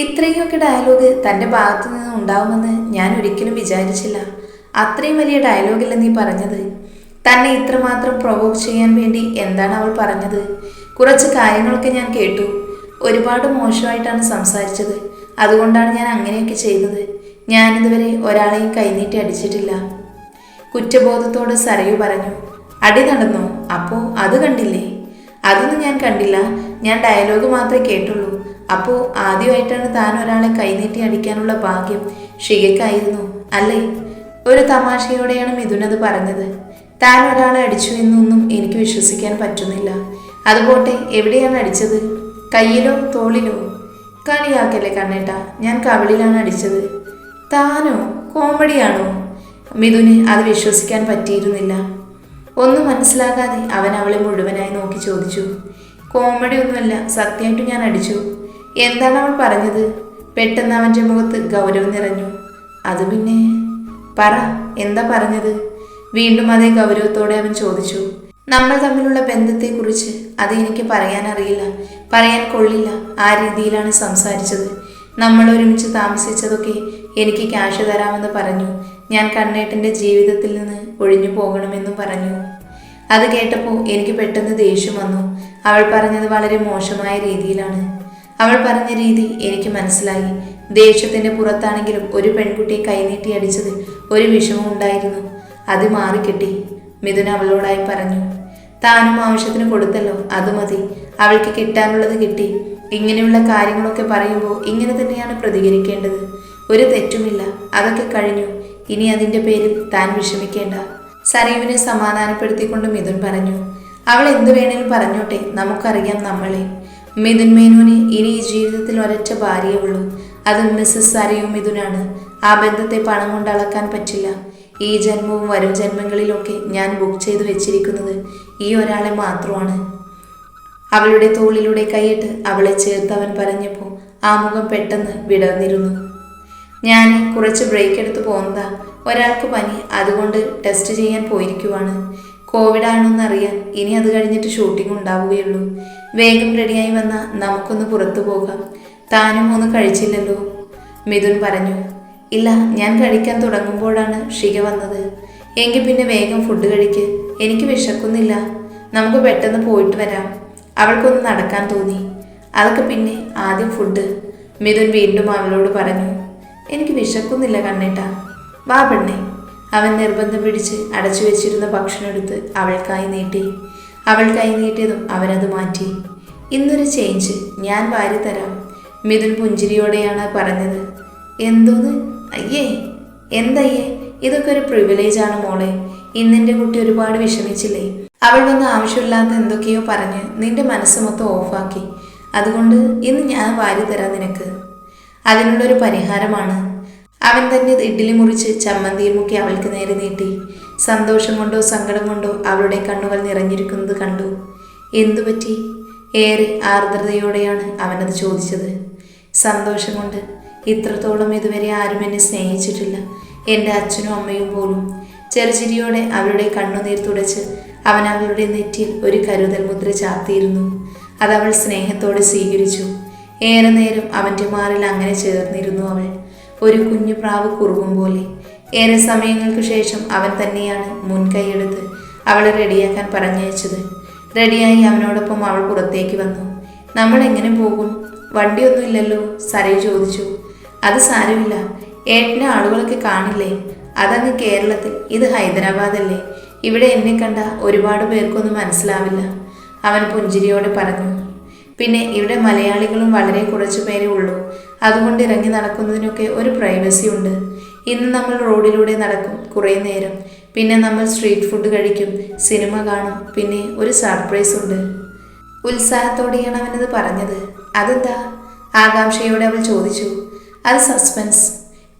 ഇത്രയൊക്കെ ഡയലോഗ് തൻ്റെ ഭാഗത്തു നിന്ന് ഉണ്ടാവുമെന്ന് ഞാൻ ഒരിക്കലും വിചാരിച്ചില്ല. അത്രയും വലിയ ഡയലോഗല്ല നീ പറഞ്ഞത്. തന്നെ ഇത്രമാത്രം പ്രൊവോക്ക് ചെയ്യാൻ വേണ്ടി എന്താണ് അവൾ പറഞ്ഞത്? കുറച്ച് കാര്യങ്ങളൊക്കെ ഞാൻ കേട്ടു. ഒരുപാട് മോശമായിട്ടാണ് സംസാരിച്ചത്. അതുകൊണ്ടാണ് ഞാൻ അങ്ങനെയൊക്കെ ചെയ്തത്. ഞാനിതുവരെ ഒരാളെയും കൈനീട്ടി അടിച്ചിട്ടില്ല. കുറ്റബോധത്തോട് സരയു പറഞ്ഞു. അടി നടന്നോ? അപ്പോൾ അത് കണ്ടില്ലേ? അതൊന്നും ഞാൻ കണ്ടില്ല. ഞാൻ ഡയലോഗ് മാത്രമേ കേട്ടുള്ളൂ. അപ്പോൾ ആദ്യമായിട്ടാണ് താൻ ഒരാളെ കൈനീട്ടി അടിക്കാനുള്ള ഭാഗ്യം ശിഖയ്ക്കായിരുന്നു അല്ലേ? ഒരു തമാശയോടെയാണ് മിഥുനത് പറഞ്ഞത്. താൻ ഒരാളെ അടിച്ചു എന്നൊന്നും എനിക്ക് വിശ്വസിക്കാൻ പറ്റുന്നില്ല. അതുപോട്ടെ, എവിടെയാണ് അടിച്ചത്? കയ്യിലോ തോളിലോ? കളിയാക്കല്ലേ കണ്ണേട്ടാ, ഞാൻ കവിളിലാണ് അടിച്ചത്. താനോ? കോമഡിയാണോ? മിഥുന് അത് വിശ്വസിക്കാൻ പറ്റിയിരുന്നില്ല. ഒന്നും മനസ്സിലാകാതെ അവൻ അവളെ മുഴുവനായി നോക്കി ചോദിച്ചു. കോമഡി ഒന്നുമല്ല, സത്യമായിട്ട് ഞാൻ അടിച്ചു. എന്താണ് അവൾ പറഞ്ഞത്? പെട്ടെന്ന് അവൻ്റെ മുഖത്ത് ഗൗരവം നിറഞ്ഞു. അത് പിന്നെ പറ, എന്താ പറഞ്ഞത്? വീണ്ടും അതേ ഗൗരവത്തോടെ അവൻ ചോദിച്ചു. നമ്മൾ തമ്മിലുള്ള ബന്ധത്തെക്കുറിച്ച് അത് എനിക്ക് പറയാൻ അറിയില്ല, പറയാൻ കൊള്ളില്ല. ആ രീതിയിലാണ് സംസാരിച്ചത്. നമ്മൾ ഒരുമിച്ച് താമസിച്ചതൊക്കെ എനിക്ക് ക്യാഷ് തരാമെന്ന് പറഞ്ഞു. ഞാൻ കണ്ണേട്ടൻ്റെ ജീവിതത്തിൽ നിന്ന് ഒഴിഞ്ഞു പോകണമെന്നും പറഞ്ഞു. അത് കേട്ടപ്പോൾ എനിക്ക് പെട്ടെന്ന് ദേഷ്യം വന്നു. അവൾ പറഞ്ഞത് വളരെ മോശമായ രീതിയിലാണ്. അവൾ പറഞ്ഞ രീതി എനിക്ക് മനസ്സിലായി. ദേഷ്യത്തിൻ്റെ പുറത്താണെങ്കിലും ഒരു പെൺകുട്ടിയെ കൈനീട്ടി അടിച്ചത് ഒരു വിഷമം ഉണ്ടായിരുന്നു. അത് മാറിക്കിട്ടി, മിഥുൻ അവളോടായി പറഞ്ഞു. താനും ആവശ്യത്തിന് കൊടുത്തല്ലോ, അത് മതി. അവൾക്ക് കിട്ടാനുള്ളത് കിട്ടി. ഇങ്ങനെയുള്ള കാര്യങ്ങളൊക്കെ പറയുമ്പോൾ ഇങ്ങനെ തന്നെയാണ് പ്രതികരിക്കേണ്ടത്. ഒരു തെറ്റുമില്ല, അതൊക്കെ കഴിഞ്ഞു. ഇനി അതിൻ്റെ പേരിൽ താൻ വിഷമിക്കേണ്ട. സരയുവിനെ സമാധാനപ്പെടുത്തിക്കൊണ്ട് മിഥുൻ പറഞ്ഞു. അവൾ എന്തു വേണേലും പറഞ്ഞോട്ടെ, നമുക്കറിയാം നമ്മളെ. മിഥുൻ മേനോന് ഇനി ഈ ജീവിതത്തിൽ ഒരൊറ്റ ഭാര്യയേ ഉള്ളൂ. അത് മിസ്സസ് സരയു മിഥുനാണ്. ആ ബന്ധത്തെ പണം കൊണ്ട് അളക്കാൻ പറ്റില്ല. ഈ ജന്മവും വരും ജന്മങ്ങളിലൊക്കെ ഞാൻ ബുക്ക് ചെയ്ത് വെച്ചിരിക്കുന്നത് ഈ ഒരാളെ മാത്രമാണ്. അവളുടെ തോളിലൂടെ കൈയിട്ട് അവളെ ചേർത്ത് അവൻ പറഞ്ഞപ്പോൾ ആ മുഖം പെട്ടെന്ന് വിടർന്നിരുന്നു. ഞാൻ കുറച്ച് ബ്രേക്ക് എടുത്ത് പോകുന്നതാ. ഒരാൾക്ക് പനി, അതുകൊണ്ട് ടെസ്റ്റ് ചെയ്യാൻ പോയിരിക്കുവാണ്. കോവിഡ് ആണെന്നറിയാൻ. ഇനി അത് കഴിഞ്ഞിട്ട് ഷൂട്ടിംഗ് ഉണ്ടാവുകയുള്ളൂ. വേഗം റെഡിയായി വന്നാൽ നമുക്കൊന്ന് പുറത്തു പോകാം. താനും ഒന്നും കഴിച്ചില്ലല്ലോ? മിഥുൻ പറഞ്ഞു. ഇല്ല, ഞാൻ കഴിക്കാൻ തുടങ്ങുമ്പോഴാണ് ശിഖ വന്നത്. എങ്കിൽ പിന്നെ വേഗം ഫുഡ് കഴിക്ക്. എനിക്ക് വിശക്കുന്നില്ല. നമുക്ക് പെട്ടെന്ന് പോയിട്ട് വരാം. അവൾക്കൊന്ന് നടക്കാൻ തോന്നി. അതൊക്കെ പിന്നെ, ആദ്യം ഫുഡ്. മിഥുൻ വീണ്ടും അവളോട് പറഞ്ഞു. എനിക്ക് വിശക്കുന്നില്ല കണ്ണേട്ടാ, വാ പെണ്ണേ. അവൻ നിർബന്ധം പിടിച്ച് അടച്ചു വെച്ചിരുന്ന ഭക്ഷണം എടുത്ത് അവൾക്കായി നീട്ടി. അവൾ കൈ നീട്ടിയതും അവനത് മാറ്റി. ഇന്നൊരു ചേഞ്ച്, ഞാൻ വാരി തരാം. മിഥുൻ പുഞ്ചിരിയോടെയാണ് പറഞ്ഞത്. എന്തോന്ന്? അയ്യേ, എന്തയ്യേ? ഇതൊക്കെ ഒരു പ്രിവിലേജാണ് മോളെ. ഇന്നെൻ്റെ കുട്ടി ഒരുപാട് വിഷമിച്ചില്ലേ? അവൾ വന്ന് ആവശ്യമില്ലാത്ത എന്തൊക്കെയോ പറഞ്ഞ് നിന്റെ മനസ്സ് മൊത്തം ഓഫാക്കി. അതുകൊണ്ട് ഇന്ന് ഞാൻ വാരി തരാം നിനക്ക്. അതിനുള്ളൊരു പരിഹാരമാണ്. അവൻ തന്നെ ഇഡ്ഡലി മുറിച്ച് ചമ്മന്തിയിൽ മുക്കി അവൾക്ക് നേരെ നീട്ടി. സന്തോഷം കൊണ്ടോ സങ്കടം കൊണ്ടോ അവളുടെ കണ്ണുകൾ നിറഞ്ഞിരിക്കുന്നത് കണ്ടു. എന്തുപറ്റി? ഏറെ ആർദ്രതയോടെയാണ് അവനത് ചോദിച്ചത്. സന്തോഷം കൊണ്ട്. ഇത്രത്തോളം ഇതുവരെ ആരും എന്നെ സ്നേഹിച്ചിട്ടില്ല, എൻ്റെ അച്ഛനും അമ്മയും പോലും. ചെറുചിരിയോടെ അവളുടെ കണ്ണുനീർ തുടച്ച് അവൻ അവളുടെ നെറ്റിയിൽ ഒരു കരുതൽ മുദ്ര ചാർത്തിയിരുന്നു. അതവൾ സ്നേഹത്തോടെ സ്വീകരിച്ചു. ഏറെ നേരം അവൻ്റെ മാറിൽ അങ്ങനെ ചേർന്നിരുന്നു അവൾ, ഒരു കുഞ്ഞു പ്രാവ് കുറുകും പോലെ. ഏറെ സമയങ്ങൾക്ക് ശേഷം അവൻ തന്നെയാണ് മുൻകൈയെടുത്ത് അവളെ റെഡിയാക്കാൻ പറഞ്ഞയച്ചത്. റെഡിയായി അവനോടൊപ്പം അവൾ പുറത്തേക്ക് വന്നു. നമ്മൾ എങ്ങനെ പോകും? വണ്ടിയൊന്നുമില്ലല്ലോ, സരയു ചോദിച്ചു. അത് സാരമില്ല, ഏട്ടനെ ആളുകളൊക്കെ കാണില്ലേ? അതങ്ങ് കേരളത്തിൽ, ഇത് ഹൈദരാബാദല്ലേ. ഇവിടെ എന്നെ കണ്ട ഒരുപാട് പേർക്കൊന്നും മനസ്സിലാവില്ല, അവൻ പുഞ്ചിരിയോടെ പറഞ്ഞു. പിന്നെ ഇവിടെ മലയാളികളും വളരെ കുറച്ചു പേരേ ഉള്ളൂ. അതുകൊണ്ട് ഇറങ്ങി നടക്കുന്നതിനൊക്കെ ഒരു പ്രൈവസി ഉണ്ട്. ഇന്ന് നമ്മൾ റോഡിലൂടെ നടക്കും കുറേ നേരം. പിന്നെ നമ്മൾ സ്ട്രീറ്റ് ഫുഡ് കഴിക്കും, സിനിമ കാണും, പിന്നെ ഒരു സർപ്രൈസ് ഉണ്ട്. ഉത്സാഹത്തോടെയാണ് അവനത് പറഞ്ഞത്. അതെന്താ? ആകാംക്ഷയോടെ അവൾ ചോദിച്ചു. അത് സസ്പെൻസ്.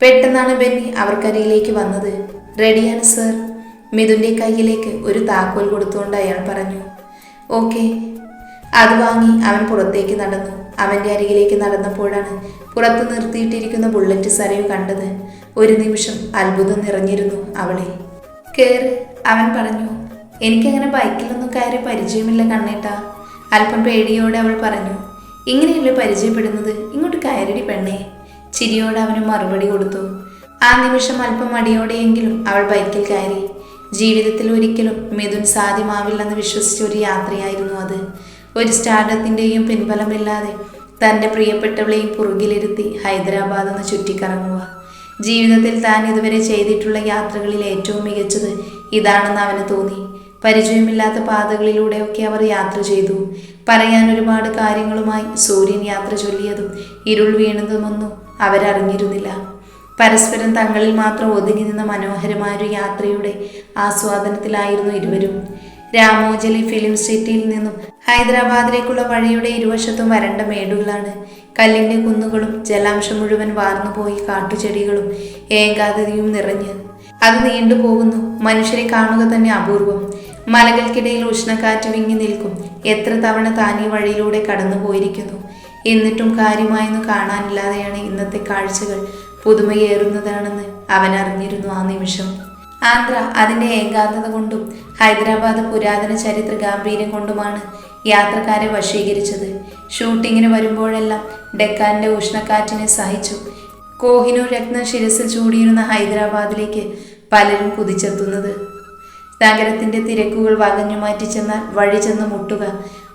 പെട്ടെന്നാണ് ബെന്നി അവർക്കരികിലേക്ക് വന്നത്. റെഡിയാണ് സർ. മിഥുൻ്റെ കയ്യിലേക്ക് ഒരു താക്കോൽ കൊടുത്തുകൊണ്ട് അയാൾ പറഞ്ഞു. ഓക്കെ. അത് വാങ്ങി അവൻ പുറത്തേക്ക് നടന്നു. അവൻ്റെ അരികിലേക്ക് നടന്നപ്പോഴാണ് പുറത്ത് നിർത്തിയിട്ടിരിക്കുന്ന ബുള്ളറ്റ് സരയു കണ്ടത്. ഒരു നിമിഷം അത്ഭുതം നിറഞ്ഞിരുന്നു അവളെ. കേറ്, അവൻ പറഞ്ഞു. എനിക്കങ്ങനെ ബൈക്കിലൊന്നും കയറി പരിചയമില്ല കണ്ണേട്ടാ, അല്പം പേടിയോടെ അവൾ പറഞ്ഞു. ഇങ്ങനെയല്ലേ പരിചയപ്പെടുന്നത്, ഇങ്ങോട്ട് കയറിടി പെണ്ണേ. ചിരിയോടെ അവന് മറുപടി കൊടുത്തു. ആ നിമിഷം അല്പം മടിയോടെയെങ്കിലും അവൾ ബൈക്കിൽ കയറി. ജീവിതത്തിൽ ഒരിക്കലും മിഥുൻ സാധ്യമാവില്ലെന്ന് വിശ്വസിച്ച ഒരു യാത്രയായിരുന്നു അത്. ഒരു സ്റ്റാർഡത്തിൻ്റെയും പിൻബലമില്ലാതെ തൻ്റെ പ്രിയപ്പെട്ടവളെയും പുറകിലിരുത്തി ഹൈദരാബാദ് ഒന്ന് ചുറ്റിക്കറങ്ങുക. ജീവിതത്തിൽ താൻ ഇതുവരെ ചെയ്തിട്ടുള്ള യാത്രകളിൽ ഏറ്റവും മികച്ചത് ഇതാണെന്ന് അവന് തോന്നി. പരിചയമില്ലാത്ത പാതകളിലൂടെയൊക്കെ അവർ യാത്ര ചെയ്തു. പറയാൻ ഒരുപാട് കാര്യങ്ങളുമായി സൂര്യൻ യാത്ര ചൊല്ലിയതും ഇരുൾ വീണതുമൊന്നും അവരറിഞ്ഞിരുന്നില്ല. പരസ്പരം തങ്ങളിൽ മാത്രം ഒതുങ്ങി നിന്ന മനോഹരമായൊരു യാത്രയുടെ ആസ്വാദനത്തിലായിരുന്നു ഇരുവരും. രാമോജലി ഫിലിം സിറ്റിയിൽ നിന്നും ഹൈദരാബാദിലേക്കുള്ള വഴിയുടെ ഇരുവശത്തും വരണ്ട മേടുകളാണ്. കല്ലിൻ്റെ കുന്നുകളും ജലാംശം മുഴുവൻ വാർന്നുപോയി കാട്ടുചെടികളും ഏകാന്തതയും നിറഞ്ഞ് അത് നീണ്ടുപോകുന്നു. മനുഷ്യരെ കാണുക തന്നെ അപൂർവം. മലകൾക്കിടയിൽ ഉഷ്ണക്കാറ്റ് വിങ്ങി നിൽക്കും. എത്ര തവണ താൻ ഈ വഴിയിലൂടെ കടന്നു പോയിരിക്കുന്നു. എന്നിട്ടും കാര്യമായൊന്നും കാണാനില്ലാതെയാണ് ഇന്നത്തെ കാഴ്ചകൾ പുതുമയേറുന്നതാണെന്ന് അവൻ അറിഞ്ഞിരുന്നു ആ നിമിഷം. ആന്ധ്ര അതിൻ്റെ ഏകാന്തത കൊണ്ടും ഹൈദരാബാദ് പുരാതന ചരിത്ര ഗാംഭീര്യം കൊണ്ടുമാണ് യാത്രക്കാരെ വശീകരിച്ചത്. ഷൂട്ടിങ്ങിന് വരുമ്പോഴെല്ലാം ഡെക്കാനിൻ്റെ ഉഷ്ണക്കാറ്റിനെ സഹിച്ചു കോഹിനൂർ രത്ന ശിരസിൽ ചൂടിയിരുന്ന ഹൈദരാബാദിലേക്ക് പലരും കുതിച്ചെത്തുന്നത്. നഗരത്തിൻ്റെ തിരക്കുകൾ വകഞ്ഞു മാറ്റി ചെന്നാൽ വഴി ചെന്ന് മുട്ടുക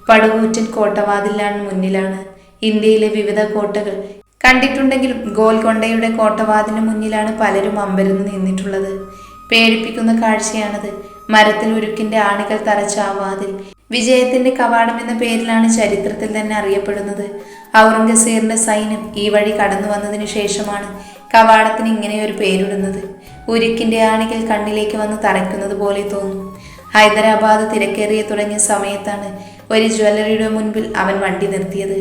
പടുകൂറ്റൻ കോട്ടവാതിലാണ് മുന്നിലാണ്. ഇന്ത്യയിലെ വിവിധ കോട്ടകൾ കണ്ടിട്ടുണ്ടെങ്കിലും ഗോൽക്കൊണ്ടയുടെ കോട്ടവാതിന് മുന്നിലാണ് പലരും അമ്പരന്ന് നിന്നിട്ടുള്ളത്. പേടിപ്പിക്കുന്ന കാഴ്ചയാണത്. മരത്തിൽ ഉരുക്കിൻ്റെ ആണികൾ തറച്ച ആ വാതിൽ വിജയത്തിൻ്റെ കവാടം എന്ന പേരിലാണ് ചരിത്രത്തിൽ തന്നെ അറിയപ്പെടുന്നത്. ഔറംഗസീറിൻ്റെ സൈന്യം ഈ വഴി കടന്നു വന്നതിന് ശേഷമാണ് കവാടത്തിന് ഇങ്ങനെയൊരു പേരിടുന്നത്. ഉരുക്കിൻ്റെ ആണികൾ കണ്ണിലേക്ക് വന്ന് തറയ്ക്കുന്നത് പോലെ തോന്നും. ഹൈദരാബാദ് തിരക്കേറിയ തുടങ്ങിയ സമയത്താണ് ഒരു ജ്വല്ലറിയുടെ മുൻപിൽ അവൻ വണ്ടി നിർത്തിയത്.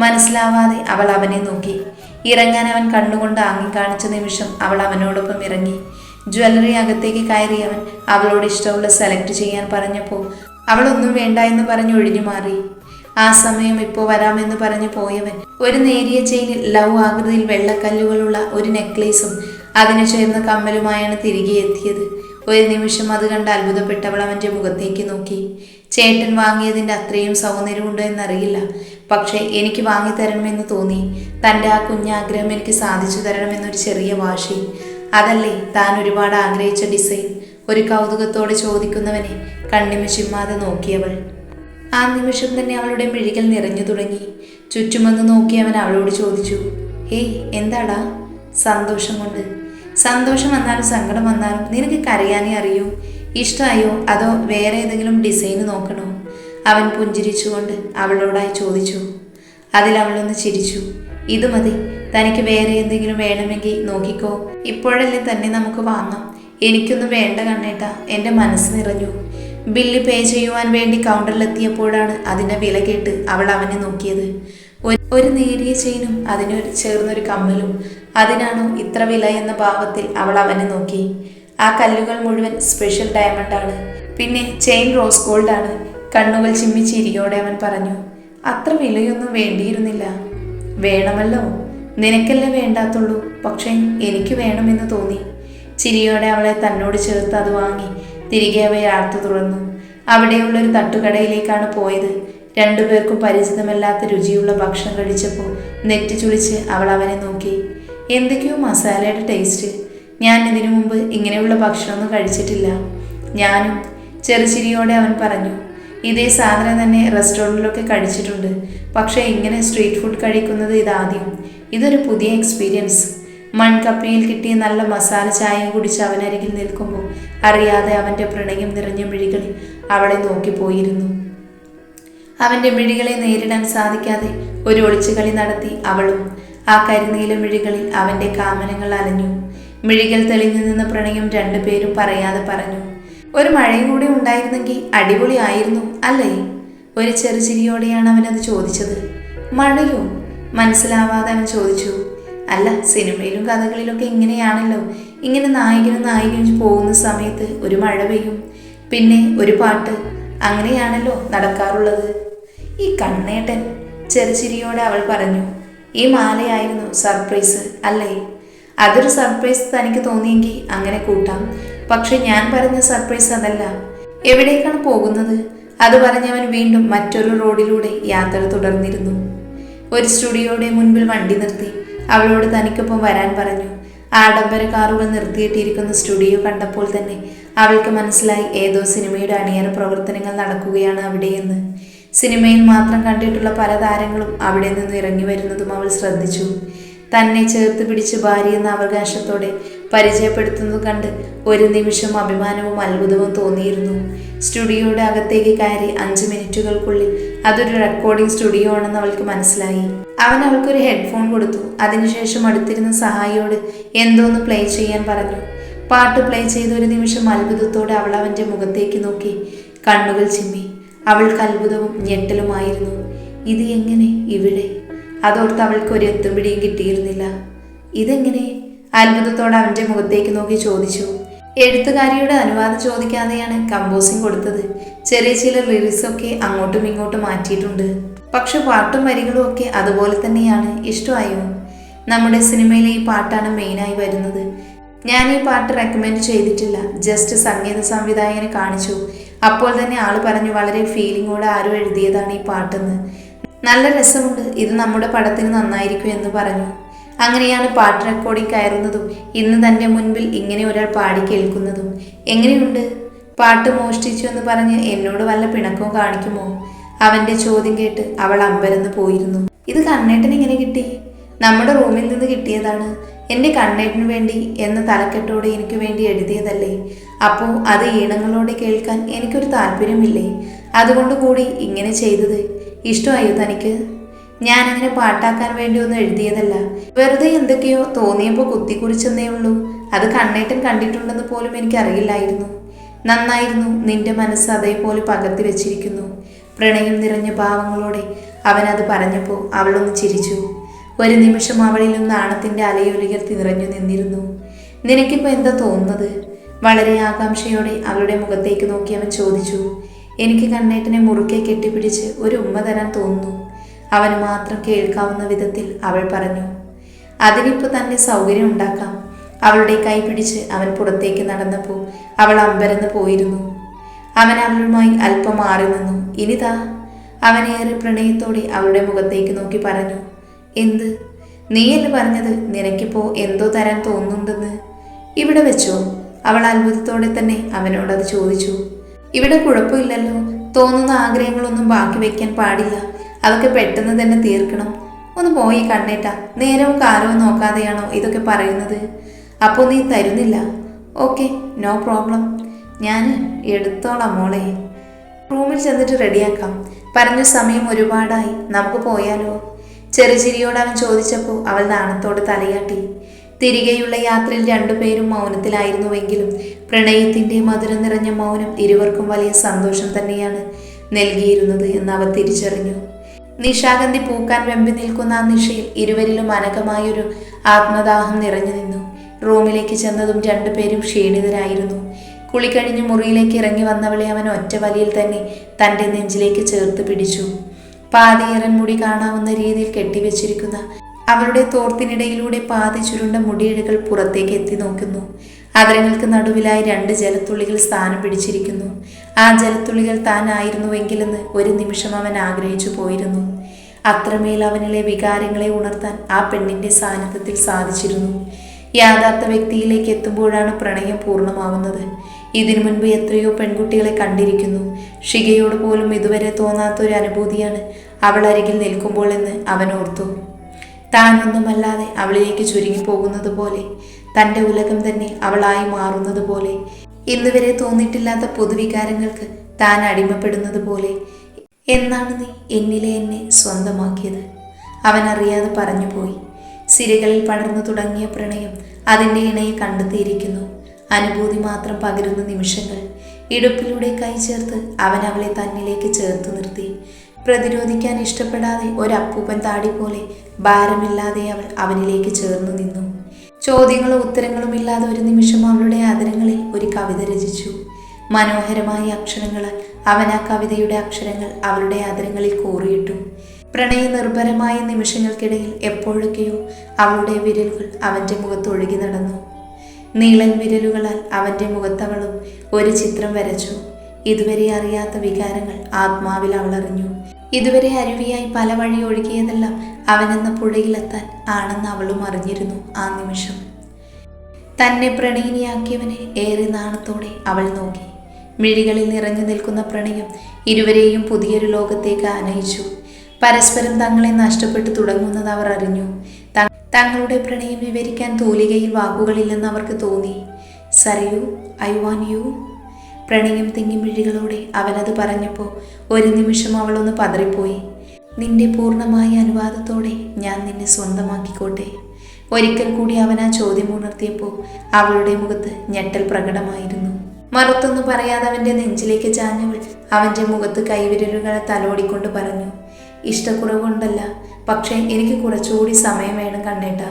മനസ്സിലാവാതെ അവൾ അവനെ നോക്കി. ഇറങ്ങാൻ അവൻ കണ്ണുകൊണ്ട് ആംഗ്യം കാണിച്ച നിമിഷം അവൾ അവനോടൊപ്പം ഇറങ്ങി. ജ്വല്ലറി അകത്തേക്ക് കയറി അവൻ അവളോട് ഇഷ്ടമുള്ള സെലക്ട് ചെയ്യാൻ പറഞ്ഞപ്പോൾ അവളൊന്നും വേണ്ട എന്ന് പറഞ്ഞ് ഒഴിഞ്ഞു മാറി. ആ സമയം ഇപ്പോൾ വരാമെന്ന് പറഞ്ഞു പോയവൻ ഒരു നേരിയ ചെയിനിൽ ലവ് ആകൃതിയിൽ വെള്ളക്കല്ലുകളുള്ള ഒരു നെക്ലേസും അതിനു ചേർന്ന കമ്മലുമായാണ് തിരികെ എത്തിയത്. ഒരു നിമിഷം അത് കണ്ട് അത്ഭുതപ്പെട്ടവൾ അവൻ്റെ മുഖത്തേക്ക് നോക്കി. ചേട്ടൻ വാങ്ങിയതിൻ്റെ അത്രയും സൗന്ദര്യമുണ്ടോ എന്നറിയില്ല, പക്ഷേ എനിക്ക് വാങ്ങിത്തരണമെന്ന് തോന്നി. തൻ്റെ ആ കുഞ്ഞാഗ്രഹം എനിക്ക് സാധിച്ചു തരണമെന്നൊരു ചെറിയ വാശി. അതല്ലേ താൻ ഒരുപാട് ആഗ്രഹിച്ച ഡിസൈൻ? ഒരു കൗതുകത്തോടെ ചോദിക്കുന്നവനെ കണ്ണിമ ചിമ്മാതെ നോക്കിയവൾ. ആ നിമിഷം തന്നെ അവളുടെ മിഴികൾ നിറഞ്ഞു തുടങ്ങി. ചുറ്റുമൊന്ന് നോക്കി അവൻ അവളോട് ചോദിച്ചു, ഹേയ് എന്താടാ? സന്തോഷം കൊണ്ട്. സന്തോഷം വന്നാലും സങ്കടം വന്നാലും നിനക്ക് കരയാനേ അറിയൂ. ഇഷ്ടമായോ അതോ വേറെ ഏതെങ്കിലും ഡിസൈന് നോക്കണോ? അവൻ പുഞ്ചിരിച്ചുകൊണ്ട് അവളോടായി ചോദിച്ചു. അതിൽ അവളൊന്ന് ചിരിച്ചു. ഇത് മതി, തനിക്ക് വേറെ എന്തെങ്കിലും വേണമെങ്കിൽ നോക്കിക്കോ, ഇപ്പോഴല്ലേ തന്നെ നമുക്ക് വാങ്ങാം. എനിക്കൊന്നും വേണ്ട കണ്ണേട്ട, എൻ്റെ മനസ്സ് നിറഞ്ഞു. ബില്ല് പേ ചെയ്യുവാൻ വേണ്ടി കൗണ്ടറിലെത്തിയപ്പോഴാണ് അതിൻ്റെ വില കേട്ട് അവൾ അവനെ നോക്കിയത്. ഒരു നേരിയ ചെയിനും അതിനൊരു ചേർന്നൊരു കമ്മലും, അതിനാണോ ഇത്ര വില എന്ന ഭാവത്തിൽ അവൾ അവനെ നോക്കി. ആ കല്ലുകൾ മുഴുവൻ സ്പെഷ്യൽ ഡയമണ്ടാണ്, പിന്നെ ചെയിൻ റോസ് ഗോൾഡാണ്. കണ്ണുകൾ ചിമ്മി ചിരിയോടെ അവൻ പറഞ്ഞു. അത്ര വിലയൊന്നും വേണ്ടിയിരുന്നില്ല. വേണമല്ലോ, നിനക്കല്ലേ വേണ്ടാത്തുള്ളൂ, പക്ഷേ എനിക്ക് വേണമെന്ന് തോന്നി. ചിരിയോടെ അവളെ തന്നോട് ചേർത്ത് അത് വാങ്ങി തിരികെ അവയെ ആർത്തു തുറന്നു. അവിടെയുള്ളൊരു തട്ടുകടയിലേക്കാണ് പോയത്. രണ്ടുപേർക്കും പരിചിതമല്ലാത്ത രുചിയുള്ള ഭക്ഷണം കഴിച്ചപ്പോൾ നെറ്റി ചുളിച്ച് അവൾ അവനെ നോക്കി. എന്തൊക്കെയോ മസാലയുടെ ടേസ്റ്റ്. ഞാൻ ഇതിനു മുമ്പ് ഇങ്ങനെയുള്ള ഭക്ഷണമൊന്നും കഴിച്ചിട്ടില്ല. ഞാനും ചെറുചിരിയോടെ അവൻ പറഞ്ഞു. ഇതേ സാധനം തന്നെ റെസ്റ്റോറൻറ്റിലൊക്കെ കഴിച്ചിട്ടുണ്ട്. പക്ഷേ ഇങ്ങനെ സ്ട്രീറ്റ് ഫുഡ് കഴിക്കുന്നത് ഇതാദ്യം. ഇതൊരു പുതിയ എക്സ്പീരിയൻസ്. മൺകപ്പിയിൽ കിട്ടിയ നല്ല മസാല ചായയും കുടിച്ച് അവനരികിൽ നിൽക്കുമ്പോൾ അറിയാതെ അവൻ്റെ പ്രണയം നിറഞ്ഞ മിഴികളിൽ അവളെ നോക്കിപ്പോയിരുന്നു. അവൻ്റെ മിഴികളെ നേരിടാൻ സാധിക്കാതെ ഒരു ഒളിച്ചുകളി നടത്തി അവളും. ആ കരിനീല മിഴികളിൽ അവൻ്റെ കാമനങ്ങൾ അലഞ്ഞു. മിഴികൾ തെളിഞ്ഞു നിന്ന പ്രണയം രണ്ടുപേരും പറയാതെ പറഞ്ഞു. ഒരു മഴയും കൂടി ഉണ്ടായിരുന്നെങ്കിൽ അടിപൊളിയായിരുന്നു അല്ലേ? ഒരു ചെറുചിരിയോടെയാണ് അവനത് ചോദിച്ചത്. മഴയോ? മനസ്സിലാവാതെ അവൻ ചോദിച്ചു. അല്ല, സിനിമയിലും കഥകളിലൊക്കെ ഇങ്ങനെയാണല്ലോ. ഇങ്ങനെ നായകനും നായികനും പോകുന്ന സമയത്ത് ഒരു മഴ പെയ്യും, പിന്നെ ഒരു പാട്ട്. അങ്ങനെയാണല്ലോ നടക്കാറുള്ളത്. ഈ കണ്ണേട്ടൻ, ചെറുചിരിയോടെ അവൾ പറഞ്ഞു. ഈ മാലയായിരുന്നു സർപ്രൈസ് അല്ലേ? അതൊരു സർപ്രൈസ് തനിക്ക് തോന്നിയെങ്കിൽ അങ്ങനെ കൂട്ടാം. പക്ഷെ ഞാൻ പറഞ്ഞ സർപ്രൈസ് അതല്ല. എവിടേക്കാണ് പോകുന്നത്? അത് പറഞ്ഞവൻ വീണ്ടും മറ്റൊരു റോഡിലൂടെ യാത്ര തുടർന്നിരുന്നു. ഒരു സ്റ്റുഡിയോയുടെ മുൻപിൽ വണ്ടി നിർത്തി അവളോട് തനിക്കൊപ്പം വരാൻ പറഞ്ഞു. ആഡംബര കാറുകൾ നിർത്തിയിട്ടിരിക്കുന്ന സ്റ്റുഡിയോ കണ്ടപ്പോൾ തന്നെ അവൾക്ക് മനസ്സിലായി ഏതോ സിനിമയുടെ അണിയറ പ്രവർത്തനങ്ങൾ നടക്കുകയാണ് അവിടെയെന്ന്. സിനിമയിൽ മാത്രം കണ്ടിട്ടുള്ള പല താരങ്ങളും അവിടെ നിന്ന് ഇറങ്ങി വരുന്നതും അവൾ ശ്രദ്ധിച്ചു. തന്നെ ചേർത്ത് പിടിച്ച് ഭാര്യ എന്ന അവകാശത്തോടെ പരിചയപ്പെടുത്തുന്നത് കണ്ട് ഒരു നിമിഷം അഭിമാനവും അത്ഭുതവും തോന്നിയിരുന്നു. സ്റ്റുഡിയോയുടെ അകത്തേക്ക് കയറി 5 മിനിറ്റുകൾക്കുള്ളിൽ അതൊരു റെക്കോർഡിംഗ് സ്റ്റുഡിയോ ആണെന്ന് അവൾക്ക് മനസ്സിലായി. അവൻ അവൾക്കൊരു ഹെഡ്ഫോൺ കൊടുത്തു. അതിനുശേഷം അടുത്തിരുന്ന സഹായിയോട് എന്തോന്ന് പ്ലേ ചെയ്യാൻ പറഞ്ഞു. പാട്ട് പ്ലേ ചെയ്ത ഒരു നിമിഷം അത്ഭുതത്തോടെ അവൾ അവൻ്റെ മുഖത്തേക്ക് നോക്കി കണ്ണുകൾ ചിമ്മി. അവൾക്ക് അത്ഭുതവും ഞെട്ടലുമായിരുന്നു. ഇത് എങ്ങനെ ഇവിടെ? അതോർത്ത് അവൾക്ക് ഒരു എത്തും പിടിയും കിട്ടിയിരുന്നില്ല. ഇതെങ്ങനെ? അത്ഭുതത്തോടെ അവൻ്റെ മുഖത്തേക്ക് നോക്കി ചോദിച്ചു. എഴുത്തുകാരിയുടെ അനുവാദം ചോദിക്കാതെയാണ് കമ്പോസിങ് കൊടുത്തത്. ചെറിയ ചില ലിറിക്സൊക്കെ അങ്ങോട്ടും ഇങ്ങോട്ടും മാറ്റിയിട്ടുണ്ട്. പക്ഷെ പാട്ടും വരികളും ഒക്കെ അതുപോലെ തന്നെയാണ്. ഇഷ്ടമായോ? നമ്മുടെ സിനിമയിലെ ഈ പാട്ടാണ് മെയിനായി വരുന്നത്. ഞാൻ ഈ പാട്ട് റെക്കമെൻഡ് ചെയ്തിട്ടില്ല, ജസ്റ്റ് സംഗീത സംവിധായകനെ കാണിച്ചു. അപ്പോൾ തന്നെ ആള് പറഞ്ഞു വളരെ ഫീലിങ്ങോടെ ആരോ എഴുതിയതാണ് ഈ പാട്ടെന്ന്. നല്ല രസമുണ്ട്, ഇത് നമ്മുടെ പടത്തിന് നന്നായിരിക്കും എന്ന് പറഞ്ഞു. അങ്ങനെയാണ് പാട്ട് റെക്കോർഡിംഗ് കയറുന്നതും ഇന്ന് തൻ്റെ മുൻപിൽ ഇങ്ങനെ ഒരാൾ പാടി കേൾക്കുന്നതും. എങ്ങനെയുണ്ട്? പാട്ട് മോഷ്ടിച്ചു എന്ന് പറഞ്ഞ് എന്നോട് വല്ല പിണക്കവും കാണിക്കുമോ? അവൻ്റെ ചോദ്യം കേട്ട് അവൾ അമ്പരന്ന് പോയിരുന്നു. ഇത് കണ്ണേട്ടൻ എങ്ങനെ കിട്ടി? നമ്മുടെ റൂമിൽ നിന്ന് കിട്ടിയതാണ്. എൻ്റെ കണ്ണേട്ടന് വേണ്ടി എന്ന തലക്കെട്ടോടെ എനിക്ക് വേണ്ടി എഴുതിയതല്ലേ. അപ്പോൾ അത് ഈണങ്ങളോടെ കേൾക്കാൻ എനിക്കൊരു താല്പര്യമില്ലേ? അതുകൊണ്ട് കൂടി ഇങ്ങനെ ചെയ്തത്. ഇഷ്ടമായോ തനിക്ക്? ഞാനങ്ങനെ പാട്ടാക്കാൻ വേണ്ടി ഒന്നും എഴുതിയതല്ല. വെറുതെ എന്തൊക്കെയോ തോന്നിയപ്പോൾ കുത്തിക്കുറിച്ചെന്നേ ഉള്ളൂ. അത് കണ്ണേട്ടൻ കണ്ടിട്ടുണ്ടെന്ന് പോലും എനിക്കറിയില്ലായിരുന്നു. നന്നായിരുന്നു, നിന്റെ മനസ്സ് അതേപോലെ പകർത്തി വെച്ചിരിക്കുന്നു. പ്രണയം നിറഞ്ഞ ഭാവങ്ങളോടെ അവനത് പറഞ്ഞപ്പോൾ അവളൊന്ന് ചിരിച്ചു. ഒരു നിമിഷം അവളിലും നാണത്തിൻ്റെ അലയൊലികൾ നിറഞ്ഞു നിന്നിരുന്നു. നിനക്കിപ്പോൾ എന്താ തോന്നുന്നത്? വളരെ ആകാംക്ഷയോടെ അവളുടെ മുഖത്തേക്ക് നോക്കി അവൻ ചോദിച്ചു. എനിക്ക് കണ്ണേട്ടനെ മുറുക്കെ കെട്ടിപ്പിടിച്ച് ഒരു ഉമ്മ തരാൻ തോന്നുന്നു. അവന് മാത്രം കേൾക്കാവുന്ന വിധത്തിൽ അവൾ പറഞ്ഞു. അതിനിപ്പോൾ തന്നെ സൗകര്യം ഉണ്ടാക്കാം. അവളുടെ കൈ പിടിച്ച് അവൻ പുറത്തേക്ക് നടന്നപ്പോൾ അവൾ അമ്പരന്ന് പോയിരുന്നു. അവൻ അവളുമായി അല്പം മാറി നിന്നു. ഇനിതാ, അവനേറെ പ്രണയത്തോടെ അവളുടെ മുഖത്തേക്ക് നോക്കി പറഞ്ഞു. എന്ത്? നീയല്ലേ പറഞ്ഞത് നിനക്കിപ്പോൾ എന്തോ തരാൻ തോന്നുന്നുണ്ടെന്ന്? ഇവിടെ വെച്ചോ? അവൾ അത്ഭുതത്തോടെ തന്നെ അവനോടത് ചോദിച്ചു. ഇവിടെ കുഴപ്പമില്ലല്ലോ. തോന്നുന്ന ആഗ്രഹങ്ങളൊന്നും ബാക്കി വെക്കാൻ പാടില്ല. അതൊക്കെ പെട്ടെന്ന് തന്നെ തീർക്കണം. ഒന്ന് പോയി കണ്ണേട്ട. നേരവും കാലവും നോക്കാതെയാണോ ഇതൊക്കെ പറയുന്നത്? അപ്പോൾ നീ തരുന്നില്ല? Okay, no problem. ഞാൻ എടുത്തോളാം മോളെ. റൂമിൽ ചെന്നിട്ട് റെഡിയാക്കാം. പറഞ്ഞ സമയം ഒരുപാടായി, നമുക്ക് പോയാലോ? ചെറുചിരിയോട് അവൻ ചോദിച്ചപ്പോൾ അവൾ നാണത്തോടെ തലയാട്ടി. തിരികെയുള്ള യാത്രയിൽ രണ്ടുപേരും മൗനത്തിലായിരുന്നുവെങ്കിലും പ്രണയത്തിൻ്റെ മധുരം നിറഞ്ഞ മൗനം ഇരുവർക്കും വലിയ സന്തോഷം തന്നെയാണ് നൽകിയിരുന്നത് എന്ന് അവർ തിരിച്ചറിഞ്ഞു. നിശാഗന്ധി പൂക്കാൻ വെമ്പി നിൽക്കുന്ന ആ നിശയിൽ ഇരുവരിലും അനഘമായൊരു ആത്മദാഹം നിറഞ്ഞു നിന്നു. റൂമിലേക്ക് ചെന്നതും രണ്ടുപേരും ക്ഷീണിതരായിരുന്നു. കുളിക്കഴിഞ്ഞ് മുറിയിലേക്ക് ഇറങ്ങി വന്നവളെ അവൻ ഒറ്റ വലിയിൽ തന്നെ തൻ്റെ നെഞ്ചിലേക്ക് ചേർത്ത് പിടിച്ചു. പാതിയേറൻ മുടി കാണാവുന്ന രീതിയിൽ കെട്ടിവെച്ചിരിക്കുന്ന അവളുടെ തോർത്തിനിടയിലൂടെ പാതി ചുരുണ്ട മുടിയിഴകൾ പുറത്തേക്ക് എത്തി നോക്കുന്നു. അതരങ്ങൾക്ക് നടുവിലായി 2 ജലത്തുള്ളികൾ സ്ഥാനം പിടിച്ചിരിക്കുന്നു. ആ ജലത്തുള്ളികൾ താനായിരുന്നുവെങ്കിലെന്ന് ഒരു നിമിഷം അവൻ ആഗ്രഹിച്ചു പോയിരുന്നു. അത്രമേൽ അവനിലെ വികാരങ്ങളെ ഉണർത്താൻ ആ പെണ്ണിൻ്റെ സാന്നിധ്യത്തിൽ സാധിച്ചിരുന്നു. യാഥാർത്ഥ വ്യക്തിയിലേക്ക് എത്തുമ്പോഴാണ് പ്രണയം പൂർണ്ണമാവുന്നത്. ഇതിനു മുൻപ് എത്രയോ പെൺകുട്ടികളെ കണ്ടിരിക്കുന്നു. ഷികയോട് പോലും ഇതുവരെ തോന്നാത്തൊരു അനുഭൂതിയാണ് അവൾ അരികിൽ നിൽക്കുമ്പോൾ എന്ന് അവൻ ഓർത്തു. താനൊന്നുമല്ലാതെ അവളിലേക്ക് ചുരുങ്ങിപ്പോകുന്നത് പോലെ, തൻ്റെ ഉലകം തന്നെ അവളായി മാറുന്നത് പോലെ, ഇന്നുവരെ തോന്നിയിട്ടില്ലാത്ത പൊതുവികാരങ്ങൾക്ക് താൻ അടിമപ്പെടുന്നത് പോലെ. എന്നാണ് നീ എന്നിലെ എന്നെ സ്വന്തമാക്കിയത്? അവൻ അറിയാതെ പറഞ്ഞുപോയി. സിരകളിൽ പടർന്നു തുടങ്ങിയ പ്രണയം അതിൻ്റെ ഇണയെ കണ്ടെത്തിയിരിക്കുന്നു. അനുഭൂതി മാത്രം പകരുന്ന നിമിഷങ്ങൾ. ഇടുപ്പിലൂടെ കൈ ചേർത്ത് അവൻ അവളെ തന്നിലേക്ക് ചേർത്ത് നിർത്തി. പ്രതിരോധിക്കാൻ ഇഷ്ടപ്പെടാതെ ഒരപ്പൂപ്പൻ താടി പോലെ ഭാരമില്ലാതെ അവൾ അവനിലേക്ക് ചേർന്നു നിന്നു. ചോദ്യങ്ങളും ഉത്തരങ്ങളും ഇല്ലാതെ ഒരു നിമിഷം അവളുടെ ആദരങ്ങളിൽ ഒരു കവിത രചിച്ചു. മനോഹരമായ അക്ഷരങ്ങളാൽ അവൻ ആ കവിതയുടെ അക്ഷരങ്ങൾ അവളുടെ ആദരങ്ങളിൽ കോറിയിട്ടു. പ്രണയ നിർഭരമായ നിമിഷങ്ങൾക്കിടയിൽ എപ്പോഴൊക്കെയോ അവളുടെ വിരലുകൾ അവൻ്റെ മുഖത്തൊഴുകി നടന്നു. നീളൻ വിരലുകളാൽ അവൻ്റെ മുഖത്തവളും ഒരു ചിത്രം വരച്ചു. ഇതുവരെ അറിയാത്ത വികാരങ്ങൾ ആത്മാവിൽ അവൾ അറിഞ്ഞു. ഇതുവരെ അരുവിയായി പല വഴി ഒഴുകിയതെല്ലാം അവനെന്ന പുഴയിലെത്താൻ ആണെന്ന് അവളും അറിഞ്ഞിരുന്നു. ആ നിമിഷം തന്നെ പ്രണയിനിയാക്കിയവനെ ഏറെ നാണത്തോടെ അവൾ നോക്കി. മിഴികളിൽ നിറഞ്ഞു നിൽക്കുന്ന പ്രണയം ഇരുവരെയും പുതിയൊരു ലോകത്തേക്ക് ആനയിച്ചു. പരസ്പരം തങ്ങളെ നഷ്ടപ്പെട്ടു തുടങ്ങുന്നത് അവർ അറിഞ്ഞു. തങ്ങളുടെ പ്രണയം വിവരിക്കാൻ തൂലികയിൽ വാക്കുകളില്ലെന്ന് അവർക്ക് തോന്നി. Sarayu, I want you. പ്രണയം തിങ്ങി മിഴികളോടെ അവനത് പറഞ്ഞപ്പോൾ ഒരു നിമിഷം അവളൊന്ന് പതറിപ്പോയി. നിന്റെ പൂർണ്ണമായ അനുവാദത്തോടെ ഞാൻ നിന്നെ സ്വന്തമാക്കിക്കോട്ടെ. ഒരിക്കൽ കൂടി അവൻ ആ ചോദ്യം ഉണർത്തിയപ്പോൾ അവളുടെ മുഖത്ത് ഞെട്ടൽ പ്രകടമായിരുന്നു. മറുത്തൊന്നും പറയാതെ അവൻ്റെ നെഞ്ചിലേക്ക് ചാഞ്ഞവൾ അവൻ്റെ മുഖത്ത് കൈവിരലുകളെ തലോടിക്കൊണ്ട് പറഞ്ഞു, ഇഷ്ടക്കുറവുണ്ടല്ല, പക്ഷേ എനിക്ക് കുറച്ചുകൂടി സമയം വേണം കണ്ണേട്ടാ.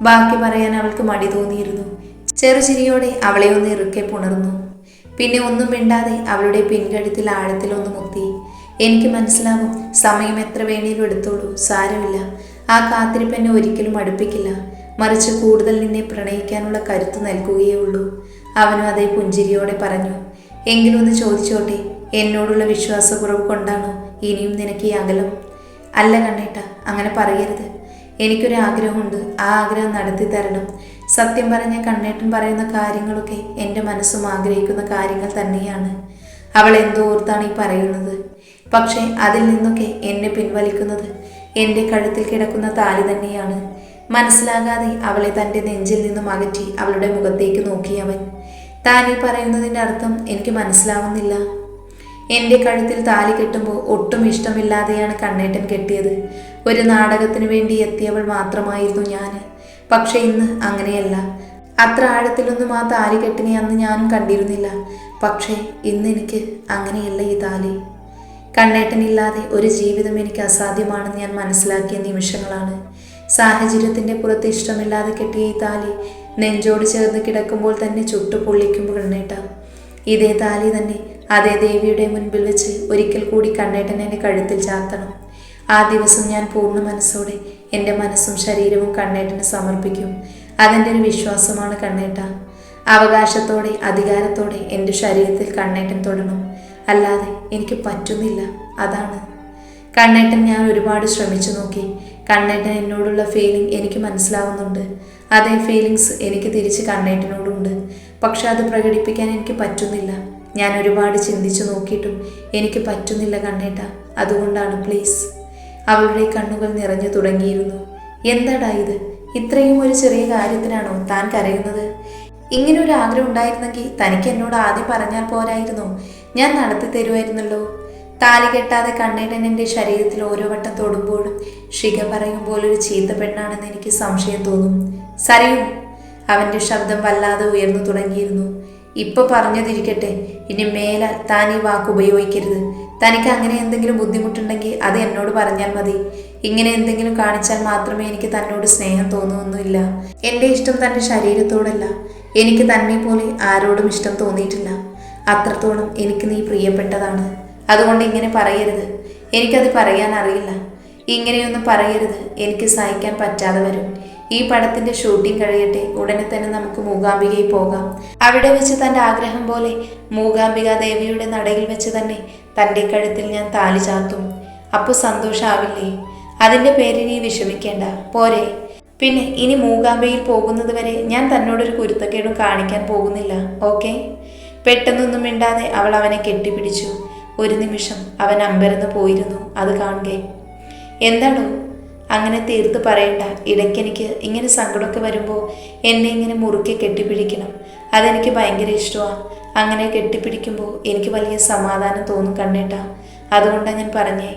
ബാക്കി പറയാൻ അവൾക്ക് മടി തോന്നിയിരുന്നു. ചെറുചിരിയോടെ അവളെ ഒന്ന് ഇറുക്കെ പുണർന്നു. പിന്നെ ഒന്നും മിണ്ടാതെ അവളുടെ പിൻകഴുത്തിൽ ആഴത്തിലൊന്ന് മുത്തി. എനിക്ക് മനസ്സിലാവും, സമയം എത്ര വേണേലും എടുത്തോളൂ, സാരമില്ല. ആ കാത്തിരിപ്പ് എന്നെ ഒരിക്കലും അടുപ്പിക്കില്ല, മറിച്ച് കൂടുതൽ നിന്നെ പ്രണയിക്കാനുള്ള കരുത്ത് നൽകുകയേ ഉള്ളൂ. അവനും അതേ പുഞ്ചിരിയോടെ പറഞ്ഞു. എങ്കിലും ഒന്ന് ചോദിച്ചോട്ടെ, എന്നോടുള്ള വിശ്വാസക്കുറവ് കൊണ്ടാണോ ഇനിയും നിനക്ക് ഈ അകലം? അല്ല കണ്ണേട്ട, അങ്ങനെ പറയരുത്. എനിക്കൊരു ആഗ്രഹമുണ്ട്, ആ ആഗ്രഹം നടത്തി തരണം. സത്യം പറഞ്ഞ കണ്ണേട്ടൻ പറയുന്ന കാര്യങ്ങളൊക്കെ എൻ്റെ മനസ്സും ആഗ്രഹിക്കുന്ന കാര്യങ്ങൾ തന്നെയാണ്. അവൾ എന്തോ ഓർത്താണ് ഈ പറയുന്നത്. പക്ഷേ അതിൽ നിന്നൊക്കെ എന്നെ പിൻവലിക്കുന്നത് എൻ്റെ കഴുത്തിൽ കിടക്കുന്ന താലി തന്നെയാണ്. മനസ്സിലാകാതെ അവളെ തൻ്റെ നെഞ്ചിൽ നിന്നും അകറ്റി അവളുടെ മുഖത്തേക്ക് നോക്കിയവൻ. താൻ ഈ പറയുന്നതിൻ്റെ അർത്ഥം എനിക്ക് മനസ്സിലാവുന്നില്ല. എൻ്റെ കഴുത്തിൽ താലി കെട്ടുമ്പോൾ ഒട്ടും ഇഷ്ടമില്ലാതെയാണ് കണ്ണേട്ടൻ കെട്ടിയത്. ഒരു നാടകത്തിന് വേണ്ടി എത്തിയവൾ മാത്രമായിരുന്നു ഞാൻ. പക്ഷെ ഇന്ന് അങ്ങനെയല്ല. അത്ര ആഴത്തിലൊന്നും ആ താലി കെട്ടിനെ അന്ന് ഞാനും കണ്ടിരുന്നില്ല. പക്ഷേ ഇന്ന് എനിക്ക് അങ്ങനെയല്ല ഈ താലി. കണ്ണേട്ടനില്ലാതെ ഒരു ജീവിതം എനിക്ക് അസാധ്യമാണെന്ന് ഞാൻ മനസ്സിലാക്കിയ നിമിഷങ്ങളാണ്. സാഹചര്യത്തിൻ്റെ പുറത്ത് ഇഷ്ടമില്ലാതെ കെട്ടിയ ഈ താലി നെഞ്ചോട് ചേർന്ന് കിടക്കുമ്പോൾ തന്നെ ചുട്ടു പൊള്ളിക്കുമ്പോൾ കണ്ണേട്ട, ഇതേ താലി തന്നെ അതേ ദേവിയുടെ മുൻപിൽ വെച്ച് ഒരിക്കൽ കൂടി കണ്ണേട്ടൻ എൻ്റെ കഴുത്തിൽ ചാർത്തണം. ആ ദിവസം ഞാൻ പൂർണ്ണ മനസ്സോടെ എൻ്റെ മനസ്സും ശരീരവും കണ്ണേട്ടന് സമർപ്പിക്കും. അതെൻ്റെ ഒരു വിശ്വാസമാണ് കണ്ണേട്ട. അവകാശത്തോടെ അധികാരത്തോടെ എൻ്റെ ശരീരത്തിൽ കണ്ണേട്ടൻ തൊടണം. അല്ലാതെ എനിക്ക് പറ്റുന്നില്ല, അതാണ്. കണ്ണേട്ടൻ ഞാൻ ഒരുപാട് ശ്രമിച്ചു നോക്കി. കണ്ണേട്ടൻ എന്നോടുള്ള ഫീലിംഗ് എനിക്ക് മനസ്സിലാവുന്നുണ്ട്. അതേ ഫീലിങ്സ് എനിക്ക് തിരിച്ച് കണ്ണേട്ടനോടുണ്ട്. പക്ഷെ അത് പ്രകടിപ്പിക്കാൻ എനിക്ക് പറ്റുന്നില്ല. ഞാൻ ഒരുപാട് ചിന്തിച്ചു നോക്കിയിട്ടും എനിക്ക് പറ്റുന്നില്ല കണ്ണേട്ട. അതുകൊണ്ടാണ്, പ്ലീസ്. അവളുടെ കണ്ണുകൾ നിറഞ്ഞു തുടങ്ങിയിരുന്നു. എന്താടാ ഇത്? ഇത്രയും ഒരു ചെറിയ കാര്യത്തിനാണോ താൻ കരയുന്നത്? ഇങ്ങനെ ഒരു ആഗ്രഹം ഉണ്ടായിരുന്നെങ്കിൽ തനിക്ക് എന്നോട് ആദ്യം പറഞ്ഞാൽ പോരായിരുന്നോ? ഞാൻ നടത്തി തരുമായിരുന്നല്ലോ. താലി കെട്ടാതെ കണ്ണേട്ടൻ എൻ്റെ ശരീരത്തിൽ ഓരോ വട്ടം തൊടുമ്പോഴും ഷിക പറയുമ്പോൾ ഒരു ചീത്ത പെണ്ണാണെന്ന് എനിക്ക് സംശയം തോന്നും. സരയൂ, അവൻ്റെ ശബ്ദം വല്ലാതെ ഉയർന്നു തുടങ്ങിയിരുന്നു. ഇപ്പൊ പറഞ്ഞതിരിക്കട്ടെ, ഇനി മേലാൽ താൻ ഈ വാക്ക് ഉപയോഗിക്കരുത്. തനിക്ക് അങ്ങനെ എന്തെങ്കിലും ബുദ്ധിമുട്ടുണ്ടെങ്കിൽ അത് എന്നോട് പറഞ്ഞാൽ മതി. ഇങ്ങനെ എന്തെങ്കിലും കാണിച്ചാൽ മാത്രമേ എനിക്ക് തന്നോട് സ്നേഹം തോന്നുകയൊന്നുമില്ല. എൻ്റെ ഇഷ്ടം തൻ്റെ ശരീരത്തോടല്ല. എനിക്ക് തന്നെ പോലെ ആരോടും ഇഷ്ടം തോന്നിയിട്ടില്ല. അത്രത്തോളം എനിക്ക് നീ പ്രിയപ്പെട്ടതാണ്. അതുകൊണ്ട് ഇങ്ങനെ പറയരുത്. എനിക്കത് പറയാൻ അറിയില്ല. ഇങ്ങനെയൊന്നും പറയരുത്. എനിക്ക് സഹിക്കാൻ പറ്റാതെ വരും. ഈ പടത്തിന്റെ ഷൂട്ടിംഗ് കഴിയട്ടെ, ഉടനെ തന്നെ നമുക്ക് മൂകാംബികയിൽ പോകാം. അവിടെ വെച്ച് തൻ്റെ ആഗ്രഹം പോലെ മൂകാംബിക ദേവിയുടെ നടയിൽ വെച്ച് തന്നെ തൻ്റെ കഴുത്തിൽ ഞാൻ താലി ചാർത്തും. അപ്പോൾ സന്തോഷമാവില്ലേ? അതിൻ്റെ പേരിൽ നീ വിഷമിക്കേണ്ട, പോരെ? പിന്നെ ഇനി മൂകാംബികയിൽ പോകുന്നത് വരെ ഞാൻ തന്നോടൊരു കുരുത്തക്കേടും കാണിക്കാൻ പോകുന്നില്ല, ഓക്കെ? പെട്ടെന്നൊന്നും മിണ്ടാതെ അവൾ അവനെ കെട്ടിപ്പിടിച്ചു. ഒരു നിമിഷം അവൻ അമ്പരന്ന് പോയിരുന്നു അത് കാണുകെ. എന്താണോ അങ്ങനെ തീർത്ത് പറയണ്ട. ഇടയ്ക്കെനിക്ക് ഇങ്ങനെ സങ്കടമൊക്കെ വരുമ്പോൾ എന്നെ ഇങ്ങനെ മുറുക്കെ കെട്ടിപ്പിടിക്കണം. അതെനിക്ക് ഭയങ്കര ഇഷ്ടമാണ്. അങ്ങനെ കെട്ടിപ്പിടിക്കുമ്പോൾ എനിക്ക് വലിയ സമാധാനം തോന്നും കണ്ണേട്ടാ. അതുകൊണ്ടാണ് ഞാൻ പറഞ്ഞേ.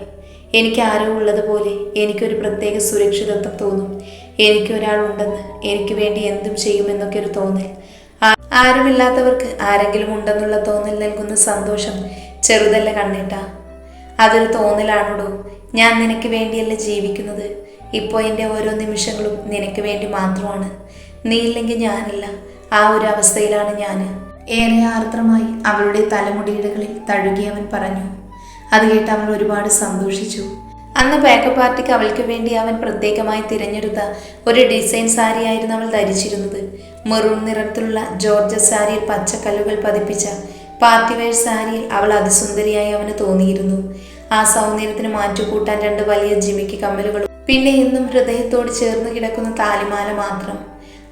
എനിക്ക് ആരോ ഉള്ളതുപോലെ എനിക്കൊരു പ്രത്യേക സുരക്ഷിതത്വം തോന്നും. എനിക്കൊരാളുണ്ടെന്ന്, എനിക്ക് വേണ്ടി എന്തും ചെയ്യുമെന്നൊക്കെ ഒരു തോന്നൽ. ആരുമില്ലാത്തവർക്ക് ആരെങ്കിലും ഉണ്ടെന്നുള്ള തോന്നൽ നൽകുന്ന സന്തോഷം ചെറുതല്ല കണ്ണേട്ടാ. അതൊരു തോന്നലാണോടോ. ഞാൻ നിനക്ക് വേണ്ടിയല്ല ജീവിക്കുന്നത്. ഇപ്പോൾ എൻ്റെ ഓരോ നിമിഷങ്ങളും നിനക്ക് വേണ്ടി മാത്രമാണ്. നീ ഇല്ലെങ്കിൽ ഞാനില്ല. ആ ഒരു അവസ്ഥയിലാണ് ഞാൻ. ഏറെ ആർദ്രമായി അവളുടെ തലമുടിയിടകളിൽ തഴുകിയവൻ പറഞ്ഞു. അത് കേട്ട് അവൾ ഒരുപാട് സന്തോഷിച്ചു. അന്ന് മേക്കപ്പ് പാർട്ടിക്ക് അവൾക്ക് വേണ്ടി അവൻ പ്രത്യേകമായി തിരഞ്ഞെടുത്ത ഒരു ഡിസൈൻ സാരിയായിരുന്നു അവൾ ധരിച്ചിരുന്നത്. മെറൂൺ നിറത്തിലുള്ള ജോർജറ്റ് സാരിയിൽ പച്ചക്കല്ലുകൾ പതിപ്പിച്ച പാർട്ടി വെയർ സാരിയിൽ അവൾ അതിസുന്ദരിയായി അവന് തോന്നിയിരുന്നു. ആ സൗന്ദര്യത്തിന് മാറ്റുകൂട്ടാൻ 2 വലിയ ജിമിക്ക് കമ്മലുകളും പിന്നെ എന്നും ഹൃദയത്തോട് ചേർന്ന് കിടക്കുന്ന താലിമാല മാത്രം.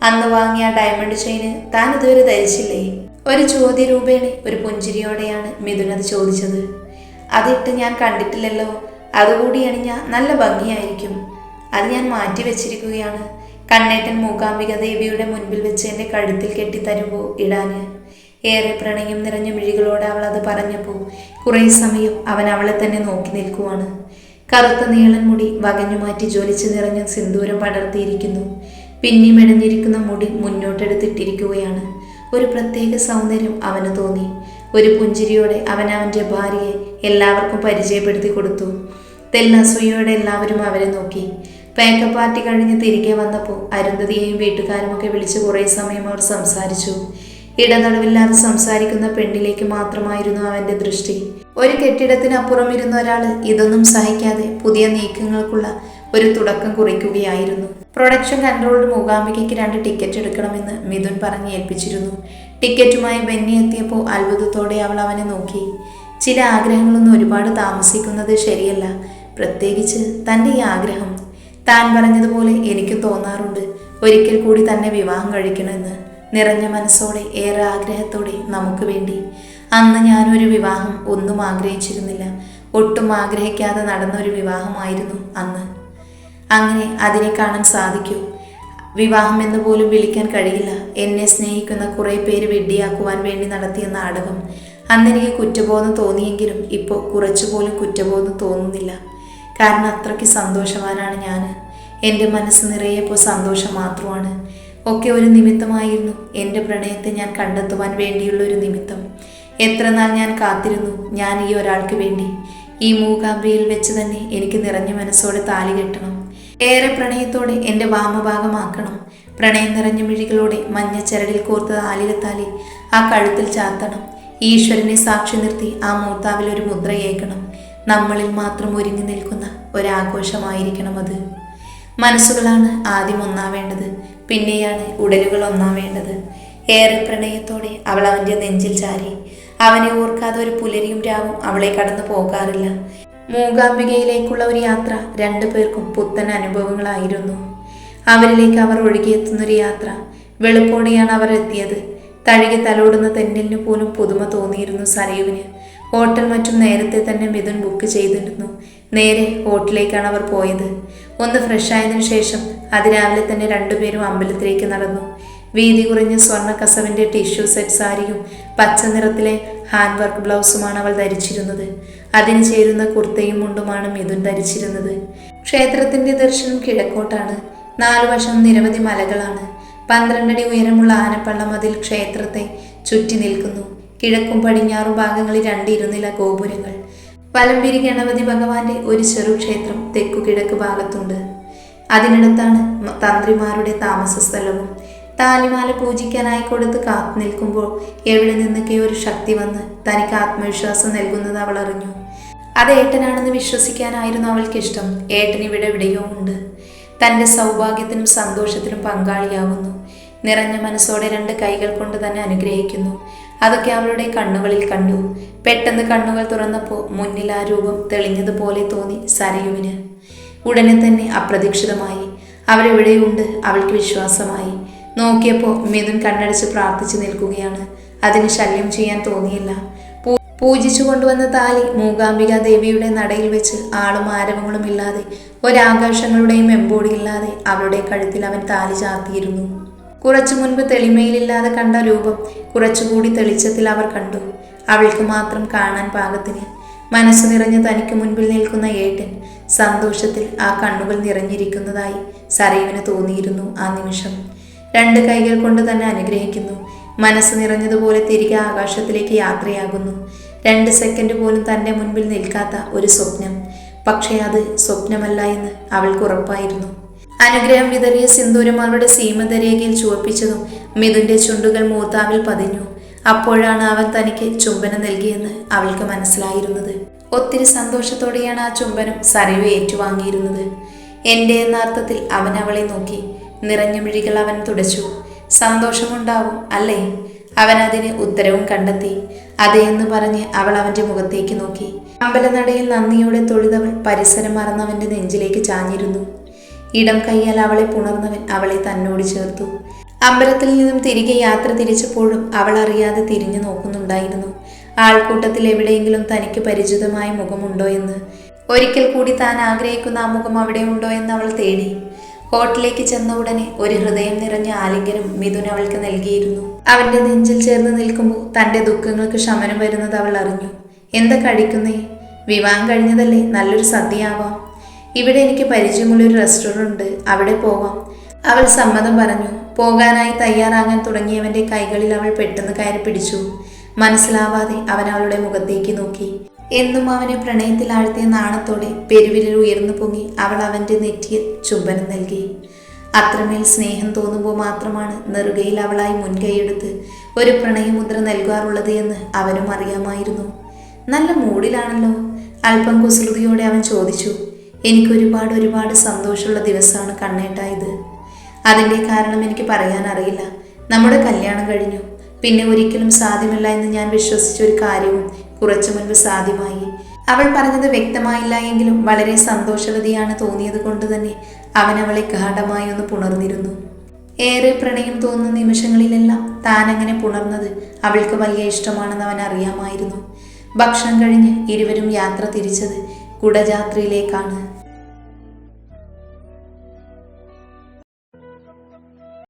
അന്ന് വാങ്ങിയ ഡയമണ്ട് ചെയിന് താൻ ഇതുവരെ ധരിച്ചില്ലേ? ഒരു ചോദ്യരൂപേണ ഒരു പുഞ്ചിരിയോടെയാണ് മിഥുൻ അത് ചോദിച്ചത്. അതിട്ട് ഞാൻ കണ്ടിട്ടില്ലല്ലോ. അതുകൂടി അണിഞ്ഞ നല്ല ഭംഗിയായിരിക്കും. അത് ഞാൻ മാറ്റി വെച്ചിരിക്കുകയാണ്. കണ്ണേട്ടൻ മൂകാംബിക ദേവിയുടെ മുൻപിൽ വെച്ച് എൻ്റെ കഴുത്തിൽ കെട്ടിത്തരുമ്പോൾ ഇടാന്. ഏറെ പ്രണയം നിറഞ്ഞ മിഴികളോടെ അവൾ അത് പറഞ്ഞപ്പോൾ കുറേ സമയം അവൻ അവളെ തന്നെ നോക്കി നിൽക്കുവാണ്. കറുത്ത നീളൻ മുടി വകഞ്ഞു മാറ്റി ജ്വലിച്ച് നിറഞ്ഞ സിന്ദൂരം പടർത്തിയിരിക്കുന്നു. പിന്നി മെടഞ്ഞിരിക്കുന്ന മുടി മുന്നോട്ടെടുത്തിട്ടിരിക്കുകയാണ്. ഒരു പ്രത്യേക സൗന്ദര്യം അവന് തോന്നി. ഒരു പുഞ്ചിരിയോടെ അവൻ അവൻ്റെ ഭാര്യയെ എല്ലാവർക്കും പരിചയപ്പെടുത്തി കൊടുത്തു. തെല്ലസൂയോടെ എല്ലാവരും അവരെ നോക്കി. മേക്കപ്പ് പാർട്ടി കഴിഞ്ഞ് തിരികെ വന്നപ്പോൾ അരുന്ധതിയെയും വീട്ടുകാരുമൊക്കെ വിളിച്ച് കുറേ സമയം അവർ സംസാരിച്ചു. ഇടനടവില്ലാതെ സംസാരിക്കുന്ന പെണ്ണിലേക്ക് മാത്രമായിരുന്നു അവൻ്റെ ദൃഷ്ടി. ഒരു കെട്ടിടത്തിനപ്പുറം ഇരുന്ന ഒരാൾ ഇതൊന്നും സഹിക്കാതെ പുതിയ നീക്കങ്ങൾക്കുള്ള ഒരു തുടക്കം കുറിക്കുകയായിരുന്നു. പ്രൊഡക്ഷൻ കൺട്രോളർ മൂകാംബികയ്ക്ക് 2 ടിക്കറ്റ് എടുക്കണമെന്ന് മിഥുൻ പറഞ്ഞ് ഏൽപ്പിച്ചിരുന്നു. ടിക്കറ്റുമായി ബെന്നി എത്തിയപ്പോൾ അത്ഭുതത്തോടെ അവൾ അവനെ നോക്കി. ചില ആഗ്രഹങ്ങളൊന്നും ഒരുപാട് താമസിക്കുന്നത് ശരിയല്ല. പ്രത്യേകിച്ച് തൻ്റെ ഈ ആഗ്രഹം. താൻ പറഞ്ഞതുപോലെ എനിക്കും തോന്നാറുണ്ട് ഒരിക്കൽ കൂടി തന്നെ വിവാഹം കഴിക്കണമെന്ന്. നിറഞ്ഞ മനസ്സോടെ ഏറെ ആഗ്രഹത്തോടെ നമുക്ക് വേണ്ടി. അന്ന് ഞാനൊരു വിവാഹം ഒന്നും ആഗ്രഹിച്ചിരുന്നില്ല. ഒട്ടും ആഗ്രഹിക്കാതെ നടന്നൊരു വിവാഹമായിരുന്നു അന്ന്. അങ്ങനെ അതിനെ കാണാൻ സാധിക്കൂ? വിവാഹം എന്ന് പോലും വിളിക്കാൻ കഴിയില്ല. എന്നെ സ്നേഹിക്കുന്ന കുറേ പേര് വെഡ്ഡിയാക്കുവാൻ വേണ്ടി നടത്തിയ നാടകം. അന്നെനിക്ക് കുറ്റബോധം തോന്നിയെങ്കിലും ഇപ്പോൾ കുറച്ചുപോലും കുറ്റബോധം തോന്നുന്നില്ല. കാരണം അത്രയ്ക്ക് സന്തോഷവാനാണ് ഞാൻ. എൻ്റെ മനസ്സ് നിറയെപ്പോൾ സന്തോഷം മാത്രമാണ്. ഒക്കെ ഒരു നിമിത്തമായിരുന്നു. എൻ്റെ പ്രണയത്തെ ഞാൻ കണ്ടെത്തുവാൻ വേണ്ടിയുള്ള ഒരു നിമിത്തം. എത്ര നാൾ ഞാൻ കാത്തിരുന്നു ഞാൻ ഈ ഒരാൾക്ക് വേണ്ടി. ഈ മൂകാംബികയിൽ വെച്ച് തന്നെ എനിക്ക് നിറഞ്ഞ മനസ്സോടെ താലി കെട്ടണം. ഏറെ പ്രണയത്തോടെ എൻ്റെ വാമഭാഗമാക്കണം. പ്രണയം നിറഞ്ഞ മിഴികളോടെ മഞ്ഞ ചരടിൽ കോർത്ത ആലിലത്താലി ആ കഴുത്തിൽ ചാത്തണം. ഈശ്വരനെ സാക്ഷി നിർത്തി ആ മൂർത്താവിൽ ഒരു മുദ്രയേക്കണം. നമ്മളിൽ മാത്രം ഒരുങ്ങി നിൽക്കുന്ന ഒരാഘോഷമായിരിക്കണം അത്. മനസ്സുകളാണ് ആദ്യം ഒന്നാവേണ്ടത്, പിന്നെയാണ് ഉടലുകൾ ഒന്നാവേണ്ടത്. ഏറെ പ്രണയത്തോടെ അവൾ അവൻ്റെ നെഞ്ചിൽ ചാരി. അവനെ ഓർക്കാതെ ഒരു പുലരിയും രാവും അവളെ കടന്നു പോകാറില്ല. മൂകാംബികയിലേക്കുള്ള ഒരു യാത്ര 2 പേർക്കും പുത്തൻ അനുഭവങ്ങളായിരുന്നു. അവരിലേക്ക് അവർ ഒഴുകിയെത്തുന്നൊരു യാത്ര. വെളുപ്പോടെയാണ് അവർ എത്തിയത്. തഴുകി തലോടുന്ന തെന്നലിന് പോലും പുതുമ തോന്നിയിരുന്നു സരയുവിന്. ഹോട്ടൽ മറ്റും നേരത്തെ തന്നെ മിഥുൻ ബുക്ക് ചെയ്തിരുന്നു. നേരെ ഹോട്ടലിലേക്കാണ് അവർ പോയത്. ഒന്ന് ഫ്രഷായതിനു ശേഷം അതിരാവിലെ തന്നെ 2 പേരും അമ്പലത്തിലേക്ക് നടന്നു. വീതി കുറഞ്ഞ സ്വർണ്ണ കസവിൻ്റെ ടിഷ്യൂ സെറ്റ് സാരിയും പച്ച നിറത്തിലെ ഹാൻഡ് വർക്ക് ബ്ലൗസുമാണ് അവൾ ധരിച്ചിരുന്നത്. അതിന് ചേരുന്ന കുർത്തയും മുണ്ടുമാണ് മിഥുൻ ധരിച്ചിരുന്നത്. ക്ഷേത്രത്തിൻ്റെ ദർശനം കിഴക്കോട്ടാണ്. 4 വശം നിരവധി മലകളാണ്. 12 അടി ഉയരമുള്ള ആനപ്പള്ളം അതിൽ ക്ഷേത്രത്തെ ചുറ്റി നിൽക്കുന്നു. കിഴക്കും പടിഞ്ഞാറും ഭാഗങ്ങളിൽ 2 ഇരുനില ഗോപുരങ്ങൾ. വലംപിരി ഗണപതി ഭഗവാന്റെ ഒരു ചെറു ക്ഷേത്രം തെക്കു കിഴക്ക് ഭാഗത്തുണ്ട്. അതിനടുത്താണ് തന്ത്രിമാരുടെ താമസ സ്ഥലവും. താലിമാല പൂജിക്കാനായി കൊടുത്ത് കാത്തു നിൽക്കുമ്പോൾ എവിടെ നിന്നൊക്കെ ഒരു ശക്തി വന്ന് തനിക്ക് ആത്മവിശ്വാസം നൽകുന്നത് അവൾ അറിഞ്ഞു. അത് ഏട്ടനാണെന്ന് വിശ്വസിക്കാനായിരുന്നു അവൾക്കിഷ്ടം. ഏട്ടൻ ഇവിടെ എവിടെയോ ഉണ്ട്. തൻ്റെ സൗഭാഗ്യത്തിനും സന്തോഷത്തിനും പങ്കാളിയാവുന്നു. നിറഞ്ഞ മനസ്സോടെ 2 കൈകൾ കൊണ്ട് തന്നെ അനുഗ്രഹിക്കുന്നു. അതൊക്കെ അവളുടെ കണ്ണുകളിൽ കണ്ടു. പെട്ടെന്ന് കണ്ണുകൾ തുറന്നപ്പോൾ മുന്നിൽ ആ രൂപം തെളിഞ്ഞതുപോലെ തോന്നി സരയുവിന്. ഉടനെ തന്നെ അപ്രതീക്ഷിതമായി അവരെവിടെയുണ്ട് അവൾക്ക് വിശ്വാസമായി. നോക്കിയപ്പോൾ മിഥുൻ കണ്ണടച്ച് പ്രാർത്ഥിച്ചു നിൽക്കുകയാണ്. അതിന് ശല്യം ചെയ്യാൻ തോന്നിയില്ല. പൂജിച്ചു കൊണ്ടുവന്ന താലി മൂകാംബിക ദേവിയുടെ നടയിൽ വെച്ച് ആളും ആരവങ്ങളും ഇല്ലാതെ ഒരാഘോഷങ്ങളുടെയും എമ്പോടിയില്ലാതെ അവളുടെ കഴുത്തിൽ അവൻ താലി ചാർത്തിയിരുന്നു. കുറച്ചു മുൻപ് തെളിമയിലില്ലാതെ കണ്ട രൂപം കുറച്ചുകൂടി തെളിച്ചത്തിൽ അവർ കണ്ടു. അവൾക്ക് മാത്രം കാണാൻ പാകത്തിന്. മനസ്സ് നിറഞ്ഞ തനിക്ക് മുൻപിൽ നിൽക്കുന്ന ഏട്ടൻ സന്തോഷത്തിൽ ആ കണ്ണുകൾ നിറഞ്ഞിരിക്കുന്നതായി സരയുവിന് തോന്നിയിരുന്നു. ആ നിമിഷം 2 കൈകൾ കൊണ്ട് തന്നെ അനുഗ്രഹിക്കുന്നു. മനസ്സ് നിറഞ്ഞതുപോലെ തിരികെ ആകാശത്തിലേക്ക് യാത്രയാകുന്നു. 2 സെക്കൻഡ് പോലും തൻ്റെ മുൻപിൽ നിൽക്കാത്ത ഒരു സ്വപ്നം. പക്ഷേ അത് സ്വപ്നമല്ല എന്ന് അവൾക്ക് ഉറപ്പായിരുന്നു. അനുഗ്രഹം വിതറിയ സിന്ദൂരം അവളുടെ സീമന്തരേഖയിൽ ചുവപ്പിച്ചതും മിഥുന്റെ ചുണ്ടുകൾ മൂർത്താവിൽ പതിഞ്ഞു. അപ്പോഴാണ് അവൻ തനിക്ക് ചുംബനം നൽകിയെന്ന് അവൾക്ക് മനസ്സിലായിരുന്നത്. ഒത്തിരി സന്തോഷത്തോടെയാണ് ആ ചുംബനം സരയു ഏറ്റുവാങ്ങിയിരുന്നത്. എൻ്റെ എന്ന അർത്ഥത്തിൽ അവൻ അവളെ നോക്കി. നിറഞ്ഞ മിഴികൾ അവൻ തുടച്ചു. സന്തോഷമുണ്ടാവും അല്ലേ? അവൻ അതിന് ഉത്തരവും കണ്ടെത്തി. അതേ എന്ന് പറഞ്ഞ് അവൾ അവൻ്റെ മുഖത്തേക്ക് നോക്കി. അമ്പലനടയിൽ നന്ദിയോടെ തൊഴുതവൾ പരിസരം മറന്നവൻ്റെ നെഞ്ചിലേക്ക് ചാഞ്ഞിരുന്നു. ഇടം കൈയാൽ അവളെ പുണർന്നവൻ അവളെ തന്നോട് ചേർത്തു. അമ്പലത്തിൽ നിന്നും തിരികെ യാത്ര തിരിച്ചപ്പോഴും അവൾ അറിയാതെ തിരിഞ്ഞു നോക്കുന്നുണ്ടായിരുന്നു. ആൾക്കൂട്ടത്തിൽ എവിടെയെങ്കിലും തനിക്ക് പരിചിതമായ മുഖമുണ്ടോ എന്ന്. ഒരിക്കൽ കൂടി താൻ ആഗ്രഹിക്കുന്ന ആ മുഖം അവിടെ ഉണ്ടോ എന്ന് അവൾ തേടി. ഹോട്ടലിലേക്ക് ചെന്ന ഉടനെ ഒരു ഹൃദയം നിറഞ്ഞ ആലിംഗനം മിഥുൻ അവൾക്ക് നൽകിയിരുന്നു. അവന്റെ നെഞ്ചിൽ ചേർന്ന് നിൽക്കുമ്പോൾ തൻ്റെ ദുഃഖങ്ങൾക്ക് ശമനം വരുന്നത് അവൾ അറിഞ്ഞു. എന്താ കഴിക്കുന്നേ? വിവാഹം കഴിഞ്ഞതല്ലേ, നല്ലൊരു സദ്യയാവാം. ഇവിടെ എനിക്ക് പരിചയമുള്ളൊരു റെസ്റ്റോറൻ്റ് ഉണ്ട്, അവിടെ പോവാം. അവൾ സമ്മതം പറഞ്ഞു. പോകാനായി തയ്യാറാകാൻ തുടങ്ങിയവൻ്റെ കൈകളിൽ അവൾ പെട്ടെന്ന് കയറി പിടിച്ചു. മനസ്സിലാവാതെ അവൻ അവളുടെ മുഖത്തേക്ക് നോക്കി. എന്നും അവനെ പ്രണയത്തിൽ ആഴ്ത്തിയ നാണത്തോടെ പെരുവിരൽ ഉയർന്നു പൊങ്ങി അവൾ അവൻ്റെ നെറ്റിയിൽ ചുംബനം നൽകി. അത്രമേൽ സ്നേഹം തോന്നുമ്പോൾ മാത്രമാണ് നെറുകയിൽ അവളായി മുൻകൈയെടുത്ത് ഒരു പ്രണയമുദ്ര നൽകാറുള്ളത് എന്ന് അവനും അറിയാമായിരുന്നു. നല്ല മൂഡിലാണല്ലോ, അല്പം കുസൃതിയോടെ അവൻ ചോദിച്ചു. എനിക്കൊരുപാട് സന്തോഷമുള്ള ദിവസമാണ് കണ്ണേട്ടായത്. അതിൻ്റെ കാരണം എനിക്ക് പറയാൻ അറിയില്ല. നമ്മുടെ കല്യാണം കഴിഞ്ഞു. പിന്നെ ഒരിക്കലും സാധ്യമല്ല എന്ന് ഞാൻ വിശ്വസിച്ച ഒരു കാര്യവും കുറച്ചു മുൻപ് സാധ്യമായി. അവൾ പറഞ്ഞത് വ്യക്തമായില്ല എങ്കിലും വളരെ സന്തോഷവതിയാണ് തോന്നിയത് കൊണ്ട് തന്നെ അവൻ അവളെ ഗാഢമായി ഒന്ന് പുണർന്നിരുന്നു. ഏറെ പ്രണയം തോന്നുന്ന നിമിഷങ്ങളിലെല്ലാം താൻ അങ്ങനെ പുണർന്നത് അവൾക്ക് വലിയ ഇഷ്ടമാണെന്ന് അവൻ അറിയാമായിരുന്നു. ഭക്ഷണം കഴിഞ്ഞ് ഇരുവരും യാത്ര തിരിച്ചത് കുടജാത്രയിലേക്കാണ്.